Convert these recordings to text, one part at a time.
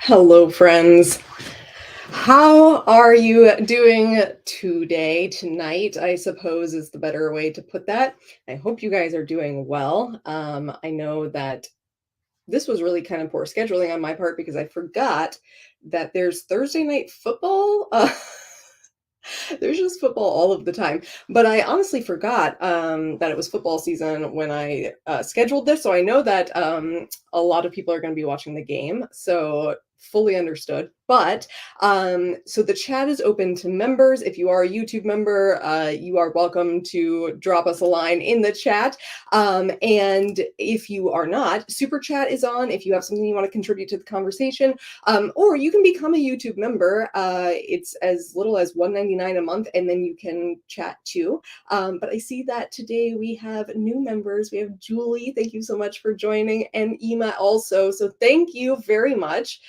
Hello, friends. How are you doing today, tonight, I suppose is the better way to put that. I hope you guys are doing well. I know that this was really kind of poor scheduling on my part because I forgot that there's Thursday night football. There's just football all of the time. But I honestly forgot that it was football season when I scheduled this. So I know that a lot of people are going to be watching the game. So fully understood. But so the chat is open to members. If you are a YouTube member, you are welcome to drop us a line in the chat. And if you are not, Super Chat is on if you have something you want to contribute to the conversation. Or you can become a YouTube member. It's as little as $1.99 a month, and then you can chat too. But I see that today we have new members. We have Julie. Thank you so much for joining, and Ema also. So thank you very much.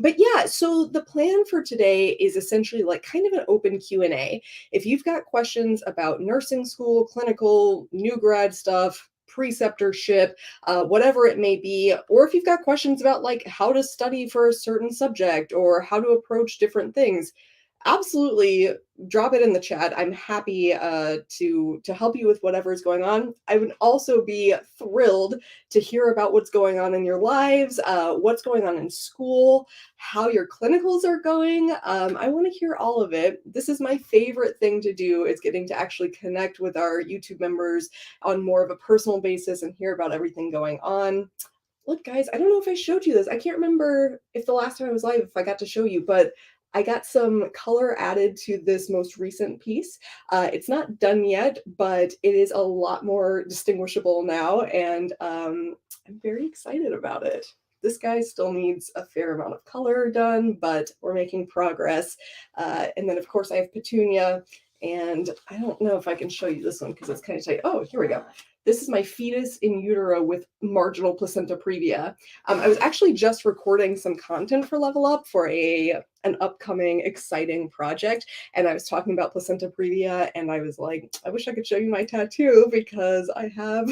But yeah, so the plan for today is essentially like kind of an open Q&A. If you've got questions about nursing school, clinical, new grad stuff, preceptorship, whatever it may be, or if you've got questions about like how to study for a certain subject or how to approach different things, absolutely drop it in the chat. I'm happy to help you with whatever is going on. I would also be thrilled to hear about what's going on in your lives, what's going on in school, how your clinicals are going. I want to hear all of it. This is my favorite thing to do, is getting to actually connect with our YouTube members on more of a personal basis and hear about everything going on. Look, guys, I don't know if I showed you this. I can't remember if the last time I was live, if I got to show you, but I got some color added to this most recent piece. It's not done yet, but it is a lot more distinguishable now, and I'm very excited about it. This guy still needs a fair amount of color done, but we're making progress. And then, of course, I have Petunia, and I don't know if I can show you this one because it's kind of tight. Oh, here we go. This is my fetus in utero with marginal placenta previa. I was actually just recording some content for Level Up for an upcoming exciting project, and I was talking about placenta previa, and I was like, I wish I could show you my tattoo because I have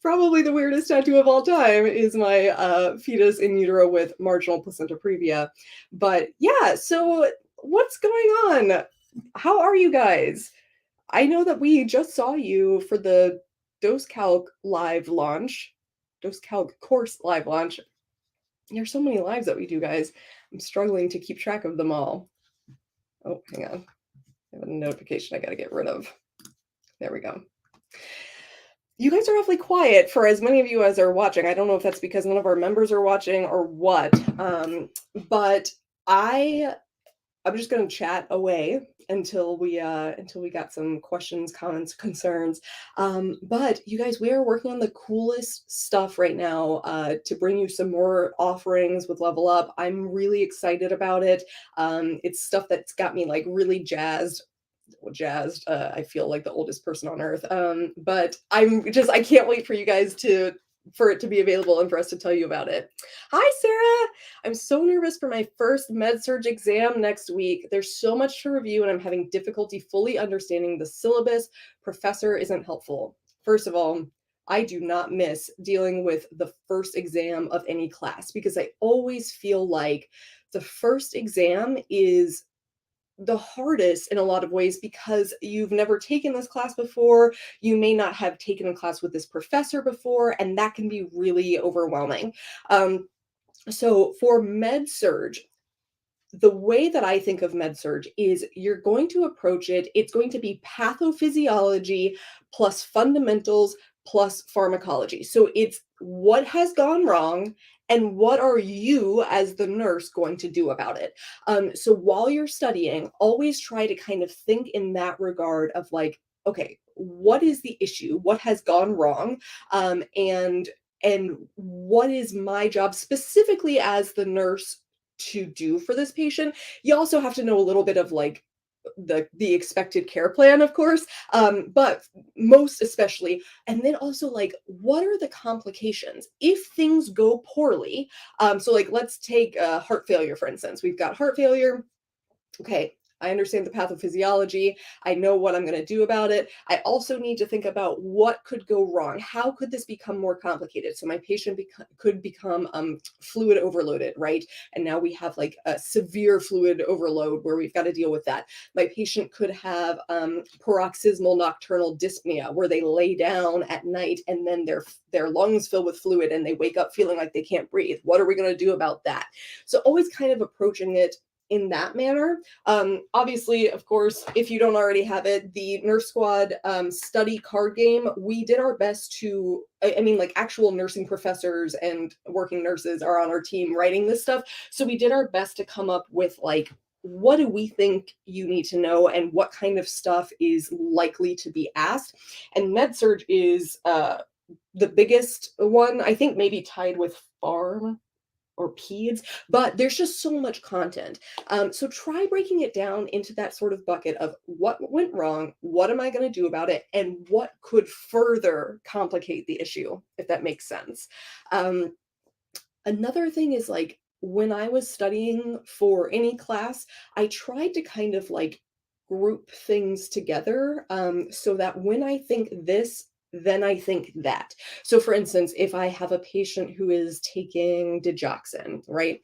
probably the weirdest tattoo of all time is my fetus in utero with marginal placenta previa. But yeah, so what's going on? How are you guys? I know that we just saw you for the Dose Calc live launch, Dose Calc course live launch. There's so many lives that we do, guys. I'm struggling to keep track of them all. Oh, hang on. I have a notification I got to get rid of. There we go. You guys are awfully quiet for as many of you as are watching. I don't know if that's because none of our members are watching or what, but I'm just going to chat away until we got some questions, comments, concerns. But you guys, we are working on the coolest stuff right now to bring you some more offerings with Level Up. I'm really excited about it. It's stuff that's got me like really jazzed. I feel like the oldest person on earth. But I can't wait for you guys for it to be available and for us to tell you about it. Hi, Sarah. I'm so nervous for my first med-surg exam next week. There's so much to review and I'm having difficulty fully understanding the syllabus. Professor isn't helpful. First of all, I do not miss dealing with the first exam of any class because I always feel like the first exam is the hardest in a lot of ways because you've never taken this class before, you may not have taken a class with this professor before, and that can be really overwhelming. So for med-surg, the way that I think of med-surg is you're going to approach it, it's going to be pathophysiology plus fundamentals plus pharmacology. So it's what has gone wrong and what are you as the nurse going to do about it. So while you're studying, always try to kind of think in that regard of like, okay, what is the issue? What has gone wrong? And what is my job specifically as the nurse to do for this patient? You also have to know a little bit of like the expected care plan, of course, but most especially, and then also like what are the complications if things go poorly. So like let's take heart failure, for instance. We've got heart failure. Okay, I understand the pathophysiology. I know what I'm going to do about it. I also need to think about what could go wrong. How could this become more complicated? So my patient could become fluid overloaded, right? And now we have like a severe fluid overload where we've got to deal with that. My patient could have paroxysmal nocturnal dyspnea, where they lay down at night and then their lungs fill with fluid and they wake up feeling like they can't breathe. What are we going to do about that? So always kind of approaching it in that manner. Obviously, of course, if you don't already have it, the Nurse Squad study card game, we did our best to, I mean, like actual nursing professors and working nurses are on our team writing this stuff. So we did our best to come up with like, what do we think you need to know and what kind of stuff is likely to be asked? And med-surg is the biggest one, I think maybe tied with pharm or peds, but there's just so much content. So try breaking it down into that sort of bucket of what went wrong, what am I going to do about it, and what could further complicate the issue, if that makes sense. Another thing is like, when I was studying for any class, I tried to kind of like group things together so that when I think this, then I think that. So for instance, if I have a patient who is taking digoxin, right?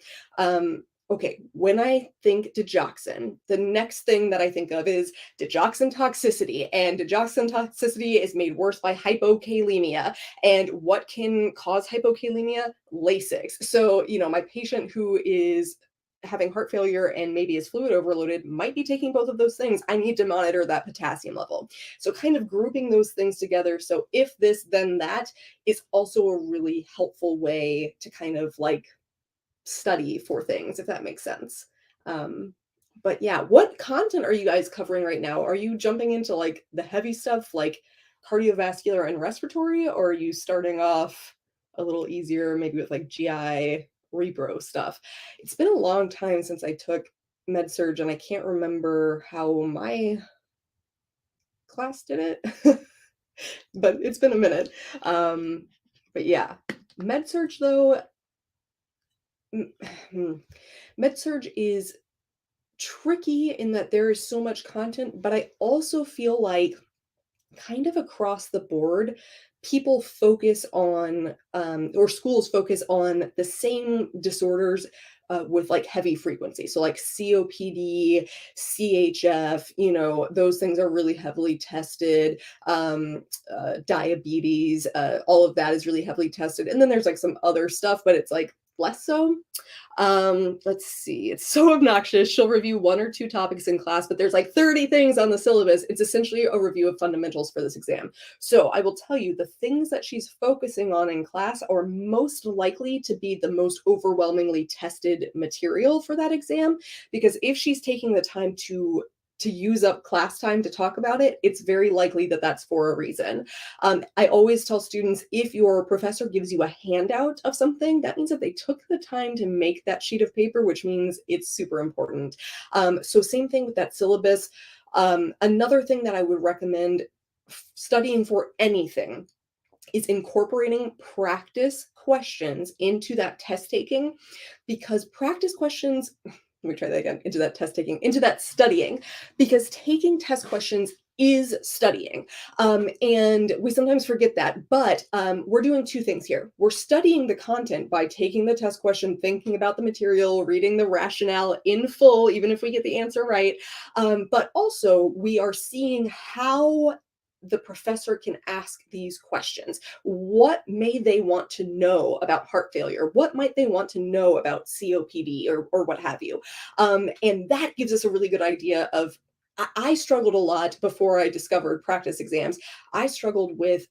Okay, when I think digoxin, the next thing that I think of is digoxin toxicity, and digoxin toxicity is made worse by hypokalemia. And what can cause hypokalemia? Lasix. So, you know, my patient who is having heart failure and maybe is fluid overloaded might be taking both of those things. I need to monitor that potassium level. So kind of grouping those things together. So if this, then that is also a really helpful way to kind of like study for things, if that makes sense. But yeah, what content are you guys covering right now? Are you jumping into like the heavy stuff like cardiovascular and respiratory, or are you starting off a little easier, maybe with like GI repro stuff? It's been a long time since I took med-surg and I can't remember how my class did it, but it's been a minute. But yeah, med-surg though, med-surg is tricky in that there is so much content, but I also feel like kind of across the board, people focus on, or schools focus on the same disorders with like heavy frequency. So like COPD, CHF, you know, those things are really heavily tested. Diabetes, all of that is really heavily tested. And then there's like some other stuff, but it's like less so. Let's see. It's so obnoxious. She'll review 1 or 2 topics in class, but there's like 30 things on the syllabus. It's essentially a review of fundamentals for this exam. So I will tell you the things that she's focusing on in class are most likely to be the most overwhelmingly tested material for that exam, because if she's taking the time to use up class time to talk about it, it's very likely that that's for a reason. I always tell students, if your professor gives you a handout of something, that means that they took the time to make that sheet of paper, which means it's super important. So same thing with that syllabus. Another thing that I would recommend studying for anything is incorporating practice questions into that test taking, because practice questions, let me try that again, into that studying, because taking test questions is studying. And we sometimes forget that, but we're doing 2 things here. We're studying the content by taking the test question, thinking about the material, reading the rationale in full, even if we get the answer right. But also we are seeing how the professor can ask these questions. What may they want to know about heart failure? What might they want to know about COPD or what have you? And that gives us a really good idea of, I struggled a lot before I discovered practice exams. I struggled with,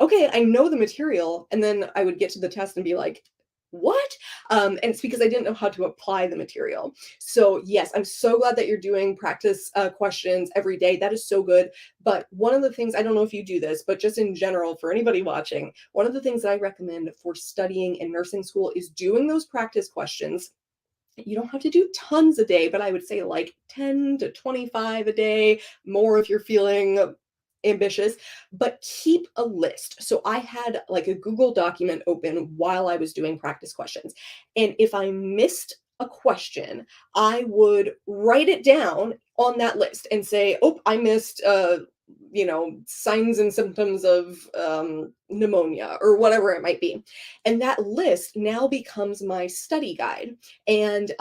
okay, I know the material, and then I would get to the test and be like, what? And it's because I didn't know how to apply the material. So yes, I'm so glad that you're doing practice questions every day. That is so good. But one of the things, I don't know if you do this, but just in general, for anybody watching, one of the things that I recommend for studying in nursing school is doing those practice questions. You don't have to do tons a day, but I would say like 10 to 25 a day, more if you're feeling ambitious, but keep a list. So I had like a Google document open while I was doing practice questions. And if I missed a question, I would write it down on that list and say, "Oh, I missed, signs and symptoms of pneumonia," or whatever it might be. And that list now becomes my study guide. And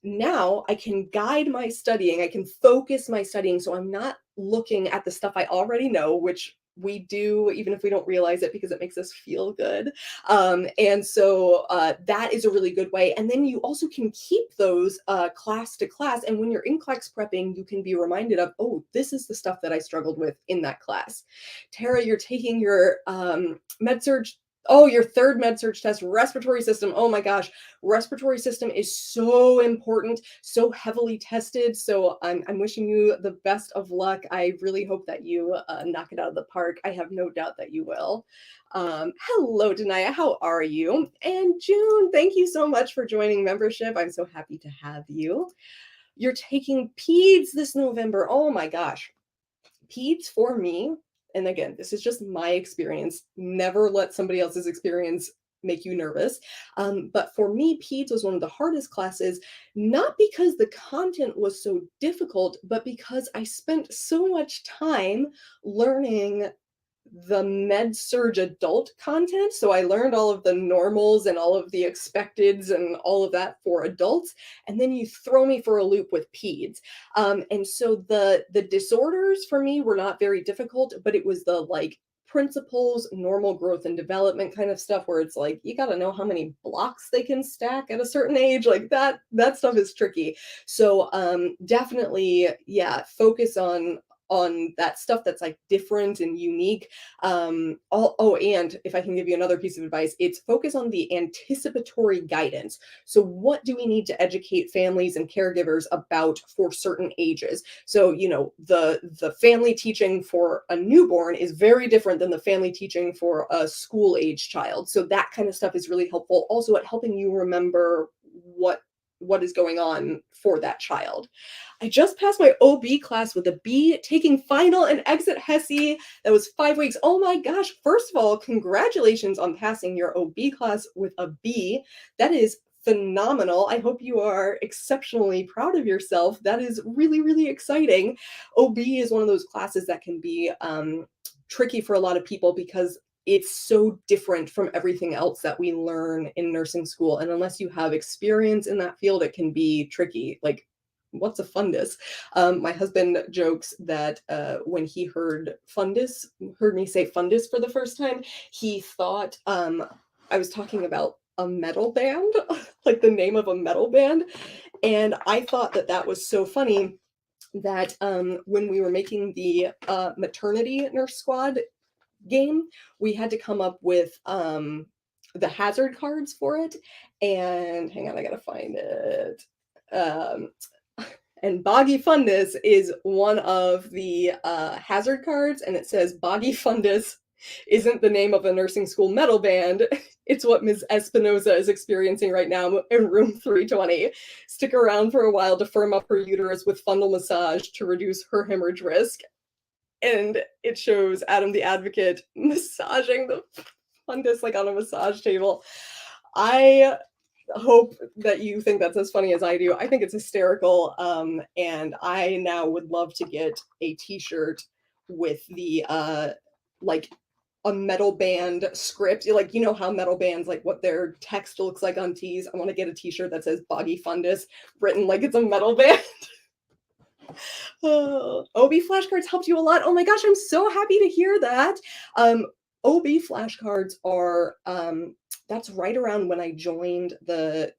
now I can guide my studying. I can focus my studying, so I'm not looking at the stuff I already know, which we do even if we don't realize it because it makes us feel good. And so that is a really good way. And then you also can keep those class to class. And when you're in NCLEX prepping, you can be reminded of, oh, this is the stuff that I struggled with in that class. Tara, you're taking your med-surg. Oh, your third med-surg test, respiratory system. Oh my gosh, respiratory system is so important, so heavily tested. So I'm wishing you the best of luck. I really hope that you knock it out of the park. I have no doubt that you will. Hello, Denaya. How are you? And June, thank you so much for joining membership. I'm so happy to have you. You're taking peds this November. Oh my gosh. Peds for me, and again, this is just my experience. Never let somebody else's experience make you nervous. But for me, peds was one of the hardest classes, not because the content was so difficult, but because I spent so much time learning the med-surg adult content. So I learned all of the normals and all of the expecteds and all of that for adults. And then you throw me for a loop with peds. And so the disorders for me were not very difficult, but it was the like principles, normal growth and development kind of stuff where it's like, you got to know how many blocks they can stack at a certain age. Like that stuff is tricky. So definitely, yeah, focus on that stuff that's like different and unique. And if I can give you another piece of advice, it's focus on the anticipatory guidance. So what do we need to educate families and caregivers about for certain ages? So, the family teaching for a newborn is very different than the family teaching for a school age child. So that kind of stuff is really helpful also at helping you remember what is going on for that child. I just passed my OB class with a B, taking final and exit HESI. That was 5 weeks. Oh my gosh. First of all, congratulations on passing your OB class with a B. That is phenomenal. I hope you are exceptionally proud of yourself. That is really, really exciting. OB is one of those classes that can be tricky for a lot of people because it's so different from everything else that we learn in nursing school. And unless you have experience in that field, it can be tricky. Like, what's a fundus? My husband jokes that when he heard me say fundus for the first time, he thought I was talking about a metal band, like the name of a metal band. And I thought that was so funny that when we were making the maternity nurse squad game, we had to come up with the hazard cards for it. And hang on, I gotta find it. And Boggy Fundus is one of the hazard cards, and it says Boggy Fundus isn't the name of a nursing school metal band. It's what Ms. Espinoza is experiencing right now in room 320. Stick around for a while to firm up her uterus with fundal massage to reduce her hemorrhage risk. And it shows Adam the Advocate massaging the fundus like on a massage table. I hope that you think that's as funny as I do. I think it's hysterical. And I now would love to get a t-shirt with the like a metal band script. Like, you know how metal bands, like what their text looks like on tees. I want to get a t-shirt that says Boggy Fundus written like it's a metal band. OB flashcards helped you a lot. Oh my gosh, I'm so happy to hear that. OB flashcards are that's right around when I joined the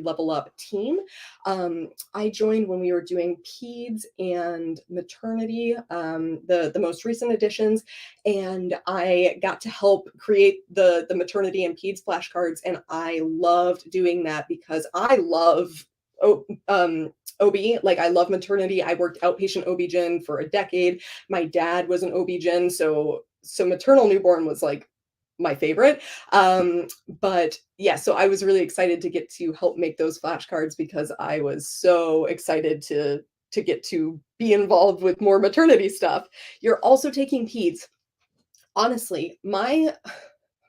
Level Up team. I joined when we were doing peds and maternity, the most recent additions, and I got to help create the maternity and peds flashcards, and I loved doing that because I love OB. Like, I love maternity. I worked outpatient OB-GYN for a decade. My dad was an OB-GYN, so maternal newborn was like my favorite. But yeah, so I was really excited to get to help make those flashcards because I was so excited to get to be involved with more maternity stuff. You're also taking peds. Honestly, my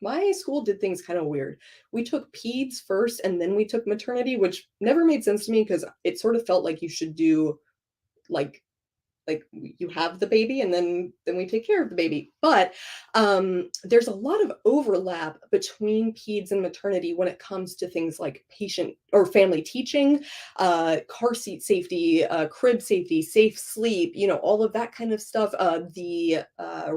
my school did things kind of weird. We took peds first and then we took maternity, which never made sense to me because it sort of felt like you should do like you have the baby and then we take care of the baby. But there's a lot of overlap between peds and maternity when it comes to things like patient or family teaching, car seat safety, crib safety, safe sleep, all of that kind of stuff. The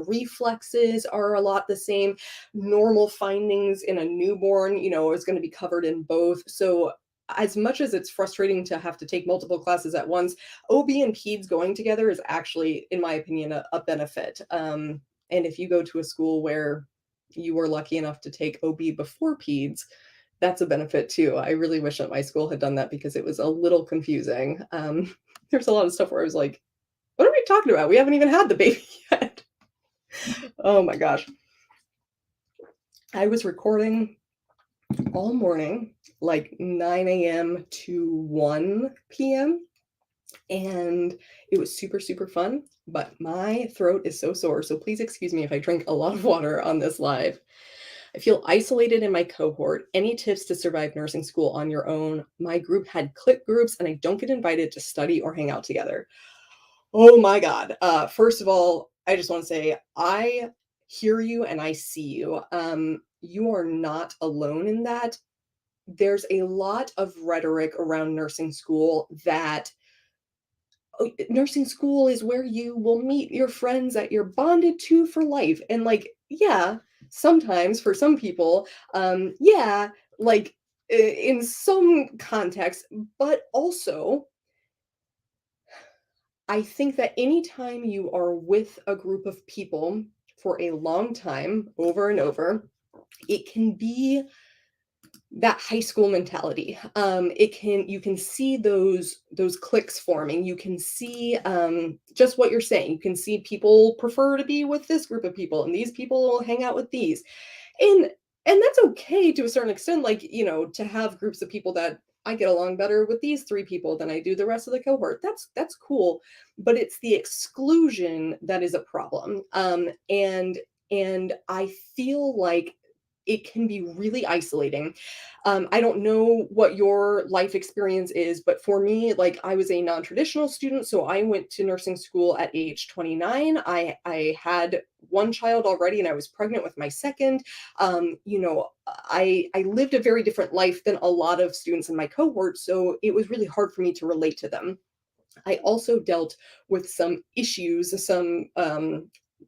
reflexes are a lot the same. Normal findings in a newborn, is going to be covered in both. So as much as it's frustrating to have to take multiple classes at once, OB and peds going together is actually, in my opinion, a benefit. And if you go to a school where you were lucky enough to take OB before peds, that's a benefit too. I really wish that my school had done that because it was a little confusing. There's a lot of stuff where I was like, what are we talking about? We haven't even had the baby yet. Oh my gosh. I was recording all morning, like 9 a.m. to 1 p.m. And it was super, super fun, but my throat is so sore. So please excuse me if I drink a lot of water on this live. I feel isolated in my cohort. Any tips to survive nursing school on your own? My group had clique groups and I don't get invited to study or hang out together. Oh my God. First of all, I just want to say I hear you and I see you. You are not alone in that. There's a lot of rhetoric around nursing school that nursing school is where you will meet your friends that you're bonded to for life. And yeah, sometimes for some people, yeah, in some context, but also I think that anytime you are with a group of people for a long time, over and over, it can be that high school mentality. You can see those cliques forming. You can see just what you're saying. You can see people prefer to be with this group of people, and these people hang out with these, and that's okay to a certain extent. To have groups of people that I get along better with these 3 people than I do the rest of the cohort. That's cool, but it's the exclusion that is a problem. And I feel like it can be really isolating. I don't know what your life experience is, but for me, I was a non-traditional student, so I went to nursing school at age 29. I had 1 child already, and I was pregnant with my second. I lived a very different life than a lot of students in my cohort, so it was really hard for me to relate to them. I also dealt with some issues, some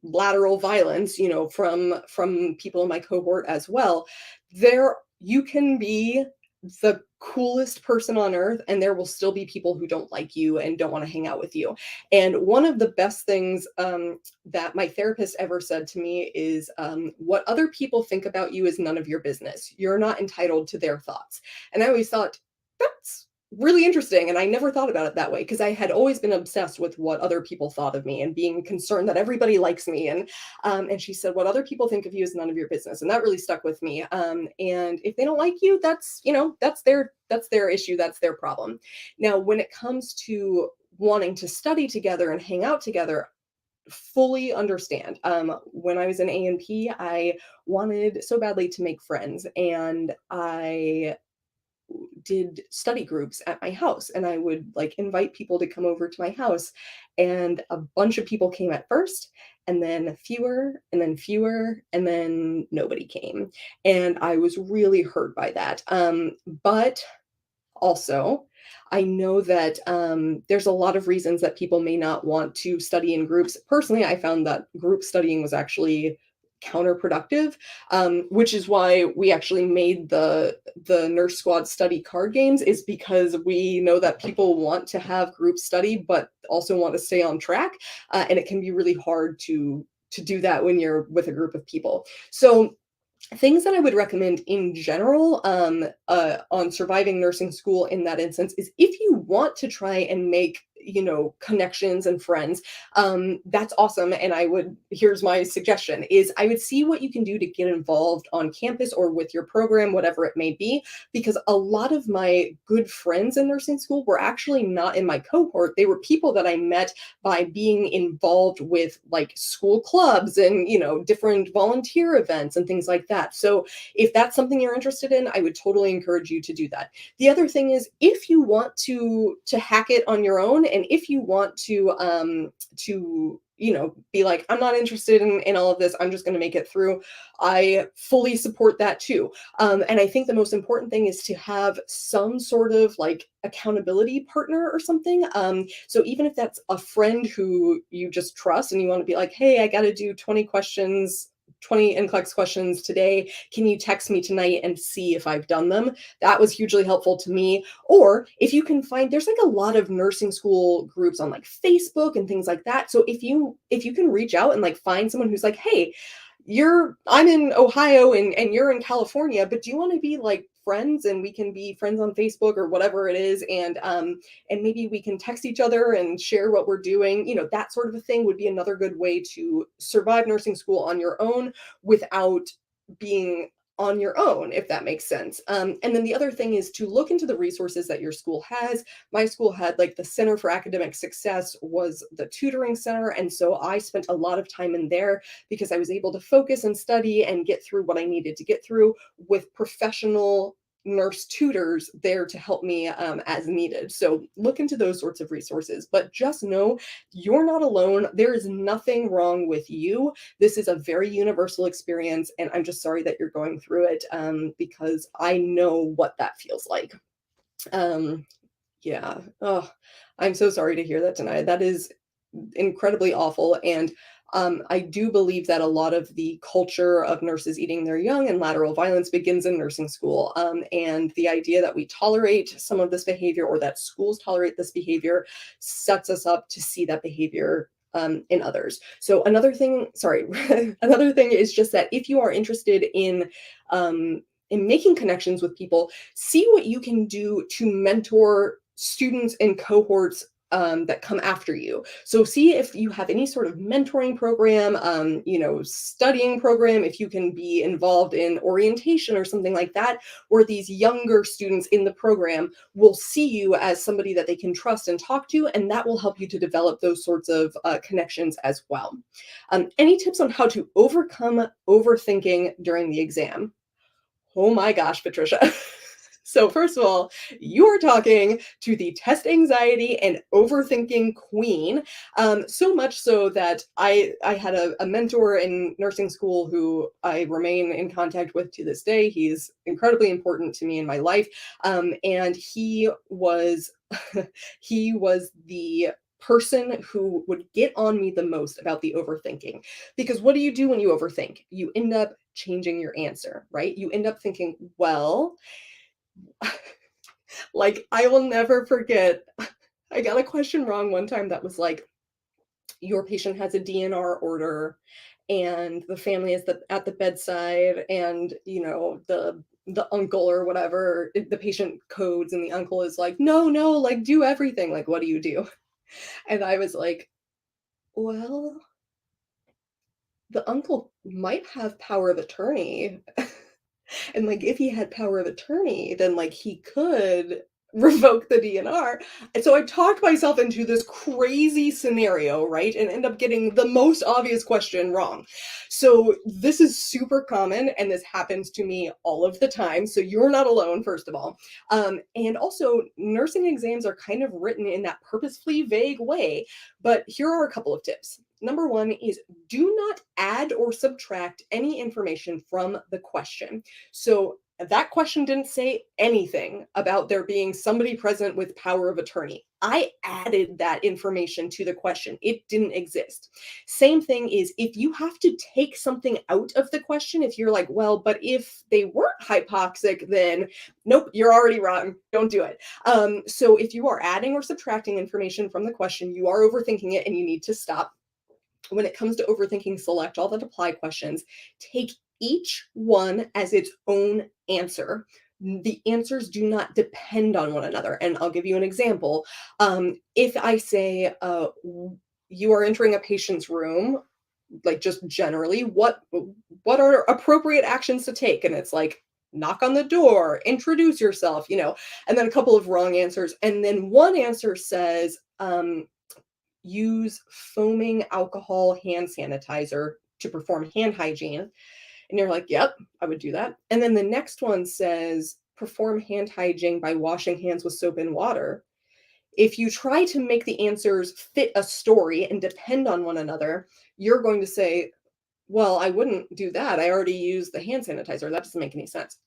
lateral violence, from people in my cohort as well. You can be the coolest person on earth, and there will still be people who don't like you and don't want to hang out with you. And one of the best things that my therapist ever said to me is, what other people think about you is none of your business. You're not entitled to their thoughts. And I always thought, that's really interesting. And I never thought about it that way because I had always been obsessed with what other people thought of me and being concerned that everybody likes me. And she said, what other people think of you is none of your business. And that really stuck with me. And if they don't like you, that's their issue. That's their problem. Now, when it comes to wanting to study together and hang out together, fully understand. When I was in A&P, I wanted so badly to make friends, and I did study groups at my house, and I would invite people to come over to my house, and a bunch of people came at first, and then fewer, and then fewer, and then nobody came. And I was really hurt by that. But also, I know that there's a lot of reasons that people may not want to study in groups. Personally, I found that group studying was actually counterproductive, which is why we actually made the Nurse Squad study card games, is because we know that people want to have group study, but also want to stay on track. And it can be really hard to do that when you're with a group of people. So things that I would recommend in general on surviving nursing school in that instance is, if you want to try and make connections and friends, that's awesome. And here's my suggestion is I would see what you can do to get involved on campus or with your program, whatever it may be, because a lot of my good friends in nursing school were actually not in my cohort. They were people that I met by being involved with like school clubs and, different volunteer events and things like that. So if that's something you're interested in, I would totally encourage you to do that. The other thing is, if you want to hack it on your own, and if you want to be like, I'm not interested in all of this, I'm just going to make it through, I fully support that too. And I think the most important thing is to have some sort of like accountability partner or something. So even if that's a friend who you just trust and you want to be like, hey, I got to do 20 NCLEX questions today. Can you text me tonight and see if I've done them? That was hugely helpful to me. Or if you can find, there's like a lot of nursing school groups on like Facebook and things like that. So if you can reach out and like find someone who's like, hey, I'm in Ohio and you're in California, but do you want to be like friends and we can be friends on Facebook or whatever it is, and maybe we can text each other and share what we're doing, that sort of a thing would be another good way to survive nursing school on your own without being on your own, if that makes sense. And then the other thing is to look into the resources that your school has. My school had like the Center for Academic Success was the tutoring center. And so I spent a lot of time in there because I was able to focus and study and get through what I needed to get through with professional nurse tutors there to help me as needed. So look into those sorts of resources, but just know you're not alone. There is nothing wrong with you. This is a very universal experience, and I'm just sorry that you're going through it, because I know what that feels like. Yeah. Oh, I'm so sorry to hear that tonight. That is incredibly awful. And I do believe that a lot of the culture of nurses eating their young and lateral violence begins in nursing school. And the idea that we tolerate some of this behavior, or that schools tolerate this behavior, sets us up to see that behavior in others. So another thing is just that if you are interested in making connections with people, see what you can do to mentor students and cohorts that come after you. So see if you have any sort of mentoring program, studying program, if you can be involved in orientation or something like that, where these younger students in the program will see you as somebody that they can trust and talk to, and that will help you to develop those sorts of connections as well. Any tips on how to overcome overthinking during the exam? Oh my gosh, Patricia. So first of all, you are talking to the test anxiety and overthinking queen. So much so that I had a mentor in nursing school who I remain in contact with to this day. He's incredibly important to me in my life. And he was he was the person who would get on me the most about the overthinking. Because what do you do when you overthink? You end up changing your answer, right? You end up thinking, well, like, I will never forget, I got a question wrong one time that was like, your patient has a DNR order and the family is at the bedside, and the uncle or whatever, the patient codes and the uncle is like, no, like do everything. Like, what do you do? And I was like, well, the uncle might have power of attorney. And like, if he had power of attorney, then like he could revoke the DNR. And so I talked myself into this crazy scenario, right? And end up getting the most obvious question wrong. So this is super common, and this happens to me all of the time. So you're not alone, first of all. And also, nursing exams are kind of written in that purposefully vague way. But here are a couple of tips. Number one is, do not add or subtract any information from the question. So that question didn't say anything about there being somebody present with power of attorney. I added that information to the question. It didn't exist. Same thing is, if you have to take something out of the question, if you're like, well, but if they weren't hypoxic, then nope, you're already wrong. Don't do it. So if you are adding or subtracting information from the question, you are overthinking it and you need to stop. When it comes to overthinking, select all that apply questions. Take each one as its own answer. The answers do not depend on one another. And I'll give you an example. If I say, you are entering a patient's room, like just generally, what are appropriate actions to take? And it's like, knock on the door, introduce yourself, and then a couple of wrong answers. And then one answer says, use foaming alcohol hand sanitizer to perform hand hygiene. And you're like, yep, I would do that. And then the next one says, perform hand hygiene by washing hands with soap and water. If you try to make the answers fit a story and depend on one another, you're going to say, well, I wouldn't do that. I already used the hand sanitizer. That doesn't make any sense.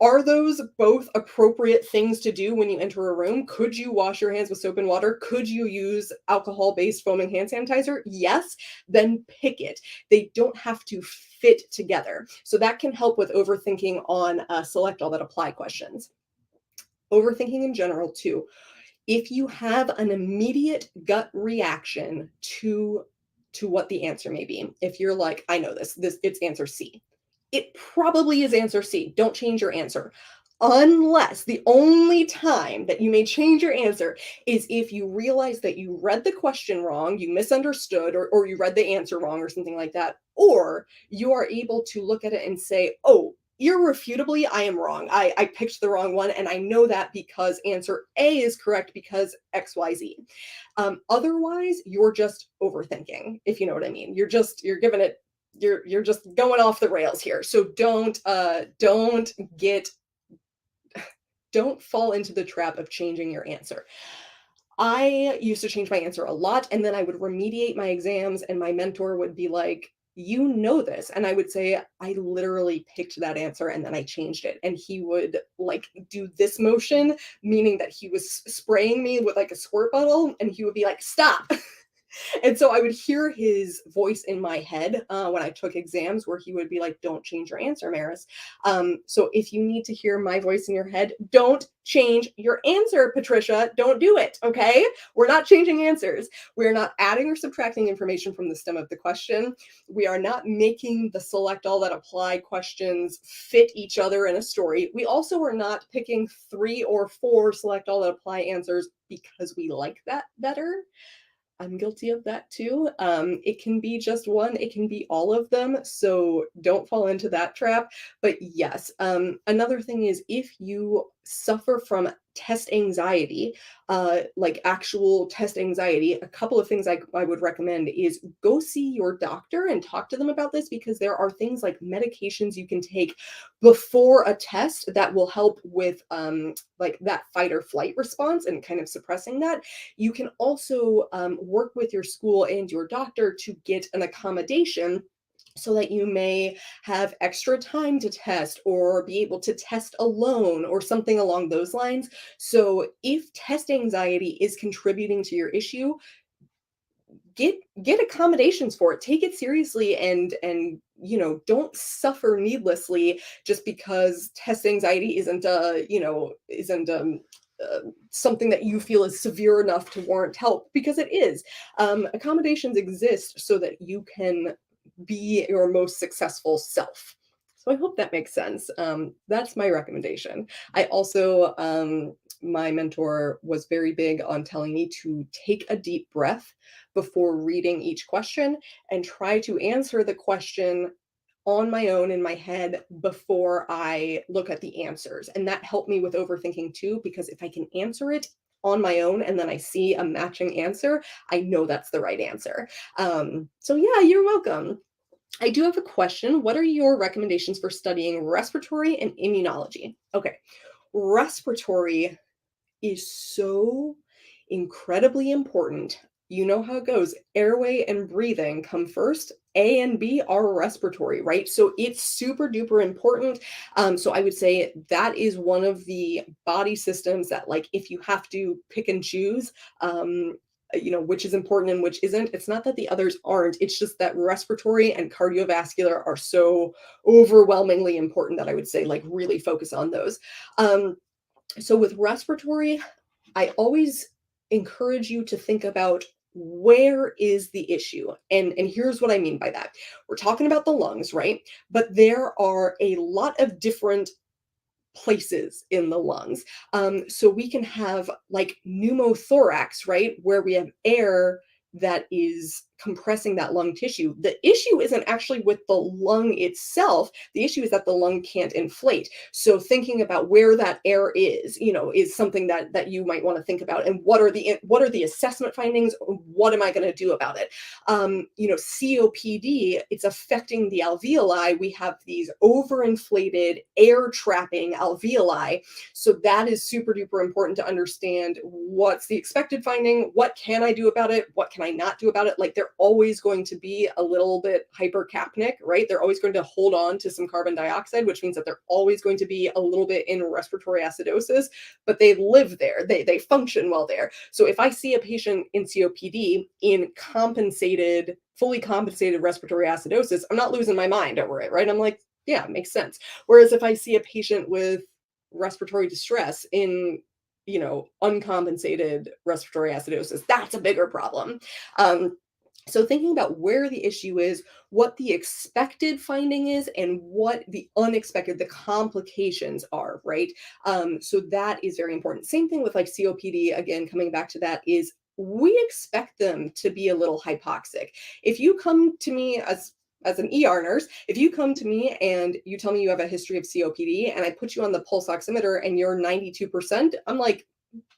Are those both appropriate things to do when you enter a room? Could you wash your hands with soap and water? Could you use alcohol-based foaming hand sanitizer? Yes, then pick it. They don't have to fit together. So that can help with overthinking on select all that apply questions. Overthinking in general too. If you have an immediate gut reaction to what the answer may be, if you're like, I know this, it's answer C. It probably is answer C. Don't change your answer. Unless the only time that you may change your answer is if you realize that you read the question wrong, you misunderstood, or you read the answer wrong or something like that, or you are able to look at it and say, oh, irrefutably, I am wrong. I picked the wrong one, and I know that because answer A is correct because XYZ. Otherwise, you're just overthinking, if you know what I mean. You're giving it, you're just going off the rails here. So don't fall into the trap of changing your answer. I used to change my answer a lot, and then I would remediate my exams, and my mentor would be like, you know this. And I would say, I literally picked that answer and then I changed it. And he would like do this motion, meaning that he was spraying me with like a squirt bottle, and he would be like, stop. And so I would hear his voice in my head when I took exams, where he would be like, don't change your answer, Meris. So if you need to hear my voice in your head, don't change your answer, Patricia. Don't do it, okay? We're not changing answers. We're not adding or subtracting information from the stem of the question. We are not making the select all that apply questions fit each other in a story. We also are not picking 3 or 4 select all that apply answers because we like that better. I'm guilty of that too. It can be just one, it can be all of them. So don't fall into that trap. But yes, another thing is, if you suffer from test anxiety, like actual test anxiety, a couple of things I would recommend is go see your doctor and talk to them about this, because there are things like medications you can take before a test that will help with like that fight or flight response and kind of suppressing that. You can also work with your school and your doctor to get an accommodation so that you may have extra time to test or be able to test alone or something along those lines. So if test anxiety is contributing to your issue, get accommodations for it. Take it seriously, and don't suffer needlessly just because test anxiety isn't something that you feel is severe enough to warrant help, because it is. Accommodations exist so that you can be your most successful self. So I hope that makes sense. That's my recommendation. I also, my mentor was very big on telling me to take a deep breath before reading each question and try to answer the question on my own in my head before I look at the answers. And that helped me with overthinking too, because if I can answer it on my own and then I see a matching answer, I know that's the right answer. So yeah, you're welcome. I do have a question. What are your recommendations for studying respiratory and immunology? Okay, respiratory is so incredibly important. You know how it goes. Airway and breathing come first. A and B are respiratory, right? So it's super duper important. So I would say that is one of the body systems that, like, if you have to pick and choose, which is important and which isn't, it's not that the others aren't. It's just that respiratory and cardiovascular are so overwhelmingly important that I would say, like, really focus on those. So with respiratory, I always encourage you to think about, where is the issue? And here's what I mean by that. We're talking about the lungs, right? But there are a lot of different places in the lungs. So we can have like pneumothorax, right, where we have air that is compressing that lung tissue. The issue isn't actually with the lung itself. The issue is that the lung can't inflate. So thinking about where that air is, is something that you might want to think about. And what are the assessment findings? What am I going to do about it? COPD, it's affecting the alveoli. We have these overinflated air trapping alveoli. So that is super duper important to understand. What's the expected finding? What can I do about it? What can I not do about it? Like, they're always going to be a little bit hypercapnic, right? They're always going to hold on to some carbon dioxide, which means that they're always going to be a little bit in respiratory acidosis, but they live there. They function well there. So if I see a patient in COPD in fully compensated respiratory acidosis, I'm not losing my mind over it, right? I'm like, yeah, it makes sense. Whereas if I see a patient with respiratory distress in uncompensated respiratory acidosis, that's a bigger problem. So thinking about where the issue is, what the expected finding is, and what the unexpected, the complications are, right? So that is very important. Same thing with like COPD, again, coming back to that, is we expect them to be a little hypoxic. If you come to me as an ER nurse, if you come to me and you tell me you have a history of COPD and I put you on the pulse oximeter and you're 92%, I'm like,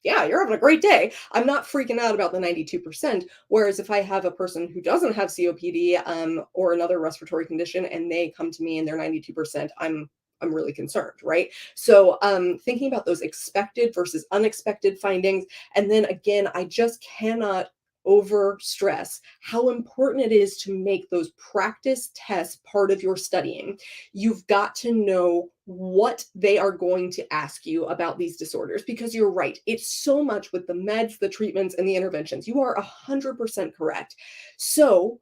yeah, you're having a great day. I'm not freaking out about the 92%. Whereas if I have a person who doesn't have COPD or another respiratory condition and they come to me and they're 92%, I'm really concerned, right? So thinking about those expected versus unexpected findings. And then again, I just cannot over stress how important it is to make those practice tests part of your studying. You've got to know what they are going to ask you about these disorders, because you're right. It's so much with the meds, the treatments, and the interventions. You are 100% correct. So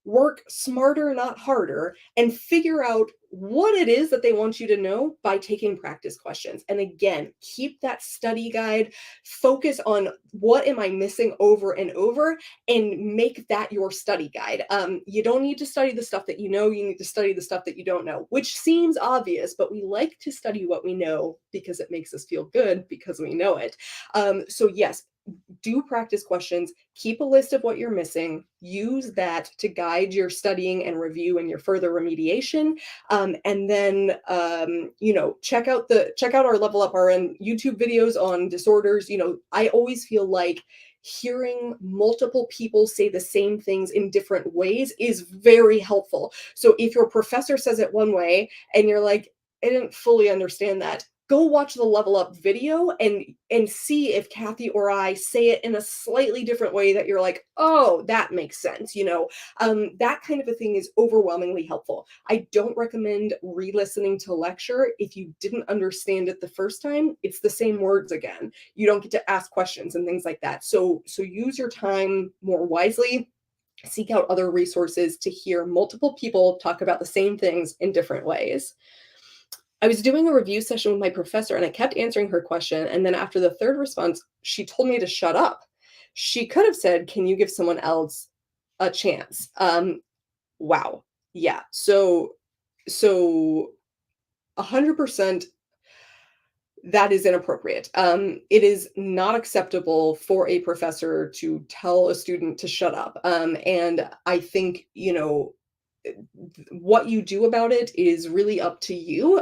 work smarter, not harder, and figure out what it is that they want you to know by taking practice questions. And again, keep that study guide, focus on what am I missing over and over, and make that your study guide. You don't need to study the stuff that you know, you need to study the stuff that you don't know, which seems obvious, but we like to study what we know because it makes us feel good because we know it. So yes, do practice questions, keep a list of what you're missing, use that to guide your studying and review and your further remediation. And then, check out our Level Up RN YouTube videos on disorders. I always feel like hearing multiple people say the same things in different ways is very helpful. So if your professor says it one way and you're like, I didn't fully understand that, go watch the Level Up video and see if Kathy or I say it in a slightly different way that you're like, oh, that makes sense. That kind of a thing is overwhelmingly helpful. I don't recommend re-listening to a lecture. If you didn't understand it the first time, it's the same words again. You don't get to ask questions and things like that. So use your time more wisely. Seek out other resources to hear multiple people talk about the same things in different ways. I was doing a review session with my professor and I kept answering her question. And then after the third response, she told me to shut up. She could have said, can you give someone else a chance? Wow. Yeah. So 100% that is inappropriate. It is not acceptable for a professor to tell a student to shut up. And I think, what you do about it is really up to you.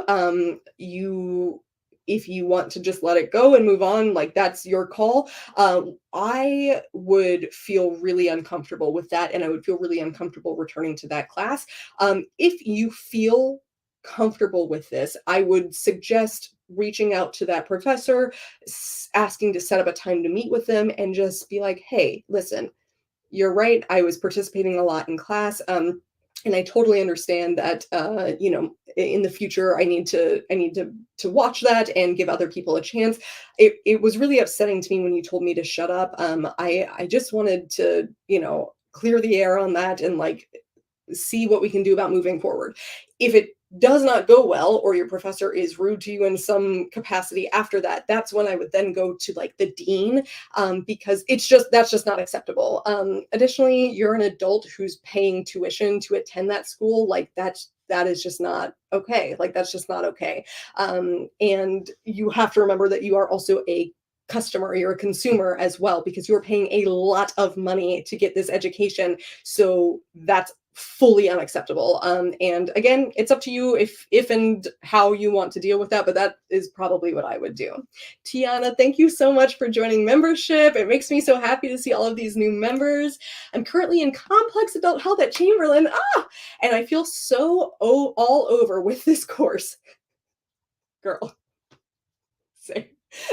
If you want to just let it go and move on, like that's your call. I would feel really uncomfortable with that, and I would feel really uncomfortable returning to that class. If you feel comfortable with this, I would suggest reaching out to that professor, asking to set up a time to meet with them, and just be like, hey, listen, you're right. I was participating a lot in class. And I totally understand that, in the future, I need to watch that and give other people a chance. It was really upsetting to me when you told me to shut up. I just wanted to, clear the air on that and like see what we can do about moving forward. If it does not go well, or your professor is rude to you in some capacity after that, that's when I would then go to like the dean, because that's just not acceptable. Additionally, you're an adult who's paying tuition to attend that school. Like that is just not okay. Like that's just not okay. And you have to remember that you are also a customer, you're a consumer as well, because you're paying a lot of money to get this education. So that's fully unacceptable. And again, it's up to you if and how you want to deal with that, but that is probably what I would do. Tiana, thank you so much for joining membership. It makes me so happy to see all of these new members. I'm currently in complex adult health at Chamberlain. And I feel so all over with this course. Girl. Same.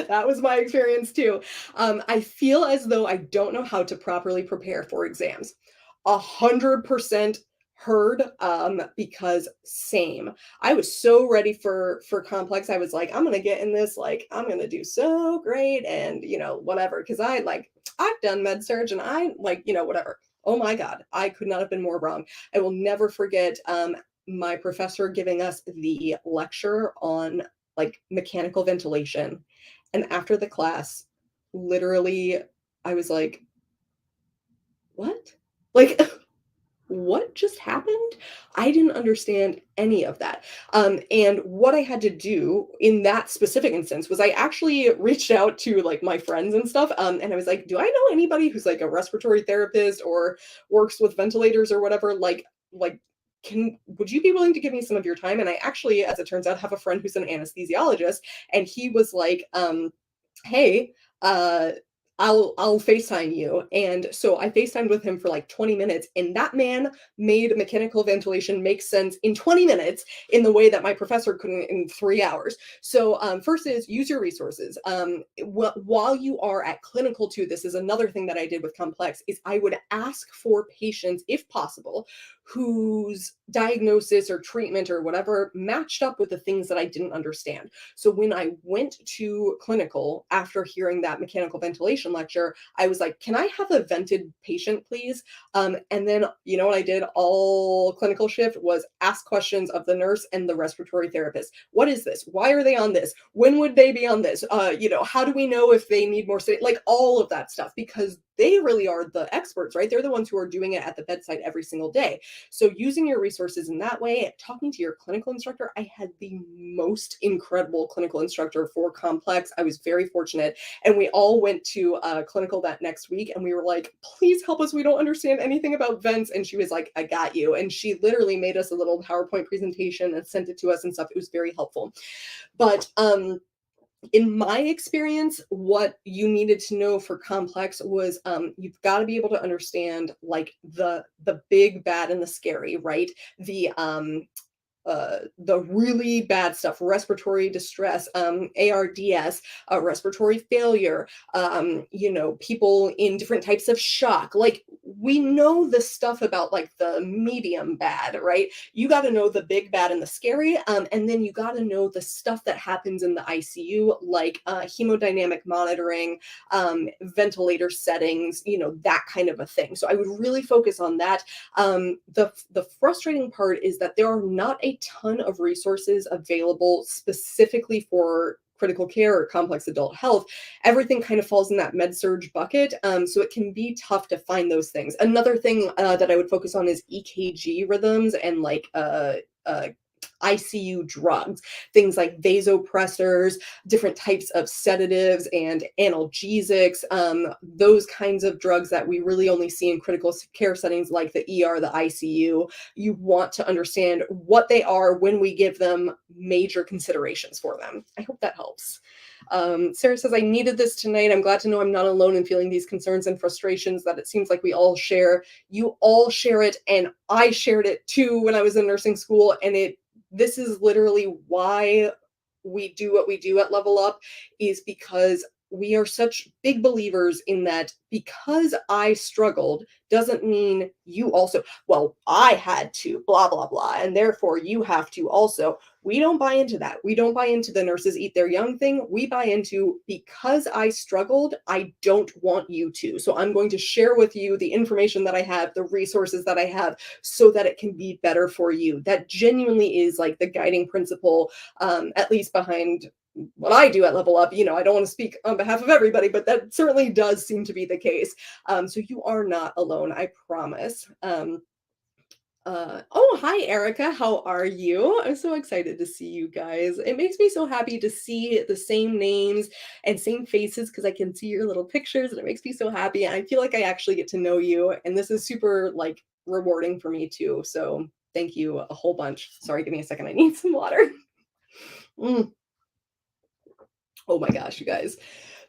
That was my experience too. I feel as though I don't know how to properly prepare for exams. 100% heard, because same. I was so ready for complex. I was like, I'm gonna get in this, like I'm gonna do so great, and whatever. Because I've done med-surg, and I like whatever. Oh my God, I could not have been more wrong. I will never forget my professor giving us the lecture on like mechanical ventilation. And after the class, literally, I was like, what? Like, what just happened? I didn't understand any of that. And what I had to do in that specific instance was I actually reached out to like my friends and stuff. And I was like, do I know anybody who's like a respiratory therapist or works with ventilators or whatever? Like, would you be willing to give me some of your time? And I actually, as it turns out, have a friend who's an anesthesiologist, and he was like, hey, I'll FaceTime you. And so I FaceTimed with him for like 20 minutes, and that man made mechanical ventilation make sense in 20 minutes in the way that my professor couldn't in 3 hours. So first is use your resources. While you are at clinical too, this is another thing that I did with complex, is I would ask for patients, if possible, whose diagnosis or treatment or whatever matched up with the things that I didn't understand. So when I went to clinical after hearing that mechanical ventilation lecture, I was like, can I have a vented patient, please? And then, you know what I did all clinical shift was ask questions of the nurse and the respiratory therapist. What is this? Why are they on this? When would they be on this? How do we know if they need more like all of that stuff? Because they really are the experts, right? They're the ones who are doing it at the bedside every single day. So using your resources in that way, talking to your clinical instructor, I had the most incredible clinical instructor for complex. I was very fortunate. And we all went to clinical that next week, and we were like, please help us. We don't understand anything about vents. And she was like, I got you. And she literally made us a little PowerPoint presentation and sent it to us and stuff. It was very helpful. But in my experience, what you needed to know for complex was you've got to be able to understand like the big, bad, and the scary, right? The really bad stuff, respiratory distress, ARDS, respiratory failure, people in different types of shock. Like we know the stuff about like the medium bad, right? You got to know the big bad and the scary. And then you got to know the stuff that happens in the ICU, like hemodynamic monitoring, ventilator settings, that kind of a thing. So I would really focus on that. The frustrating part is that there are not a ton of resources available specifically for critical care or complex adult health. Everything kind of falls in that med-surg bucket. So it can be tough to find those things. Another thing that I would focus on is EKG rhythms and like ICU drugs, things like vasopressors, different types of sedatives and analgesics, those kinds of drugs that we really only see in critical care settings like the ER, the ICU. You want to understand what they are when we give them major considerations for them. I hope that helps. Sarah says, I needed this tonight. I'm glad to know I'm not alone in feeling these concerns and frustrations that it seems like we all share. You all share it, and I shared it too when I was in nursing school, and this is literally why we do what we do at Level Up, is because we are such big believers in that because I struggled doesn't mean you also, well, I had to, blah, blah, blah, and therefore you have to also. We don't buy into that. We don't buy into the nurses eat their young thing. We buy into because I struggled, I don't want you to. So I'm going to share with you the information that I have, the resources that I have, so that it can be better for you. That genuinely is like the guiding principle, at least behind what I do at Level Up. I don't want to speak on behalf of everybody, but that certainly does seem to be the case. So you are not alone, I promise. Oh, hi, Erica. How are you? I'm so excited to see you guys. It makes me so happy to see the same names and same faces because I can see your little pictures and it makes me so happy. And I feel like I actually get to know you. And this is super like rewarding for me too. So thank you a whole bunch. Sorry, give me a second. I need some water. Mm. Oh my gosh, you guys.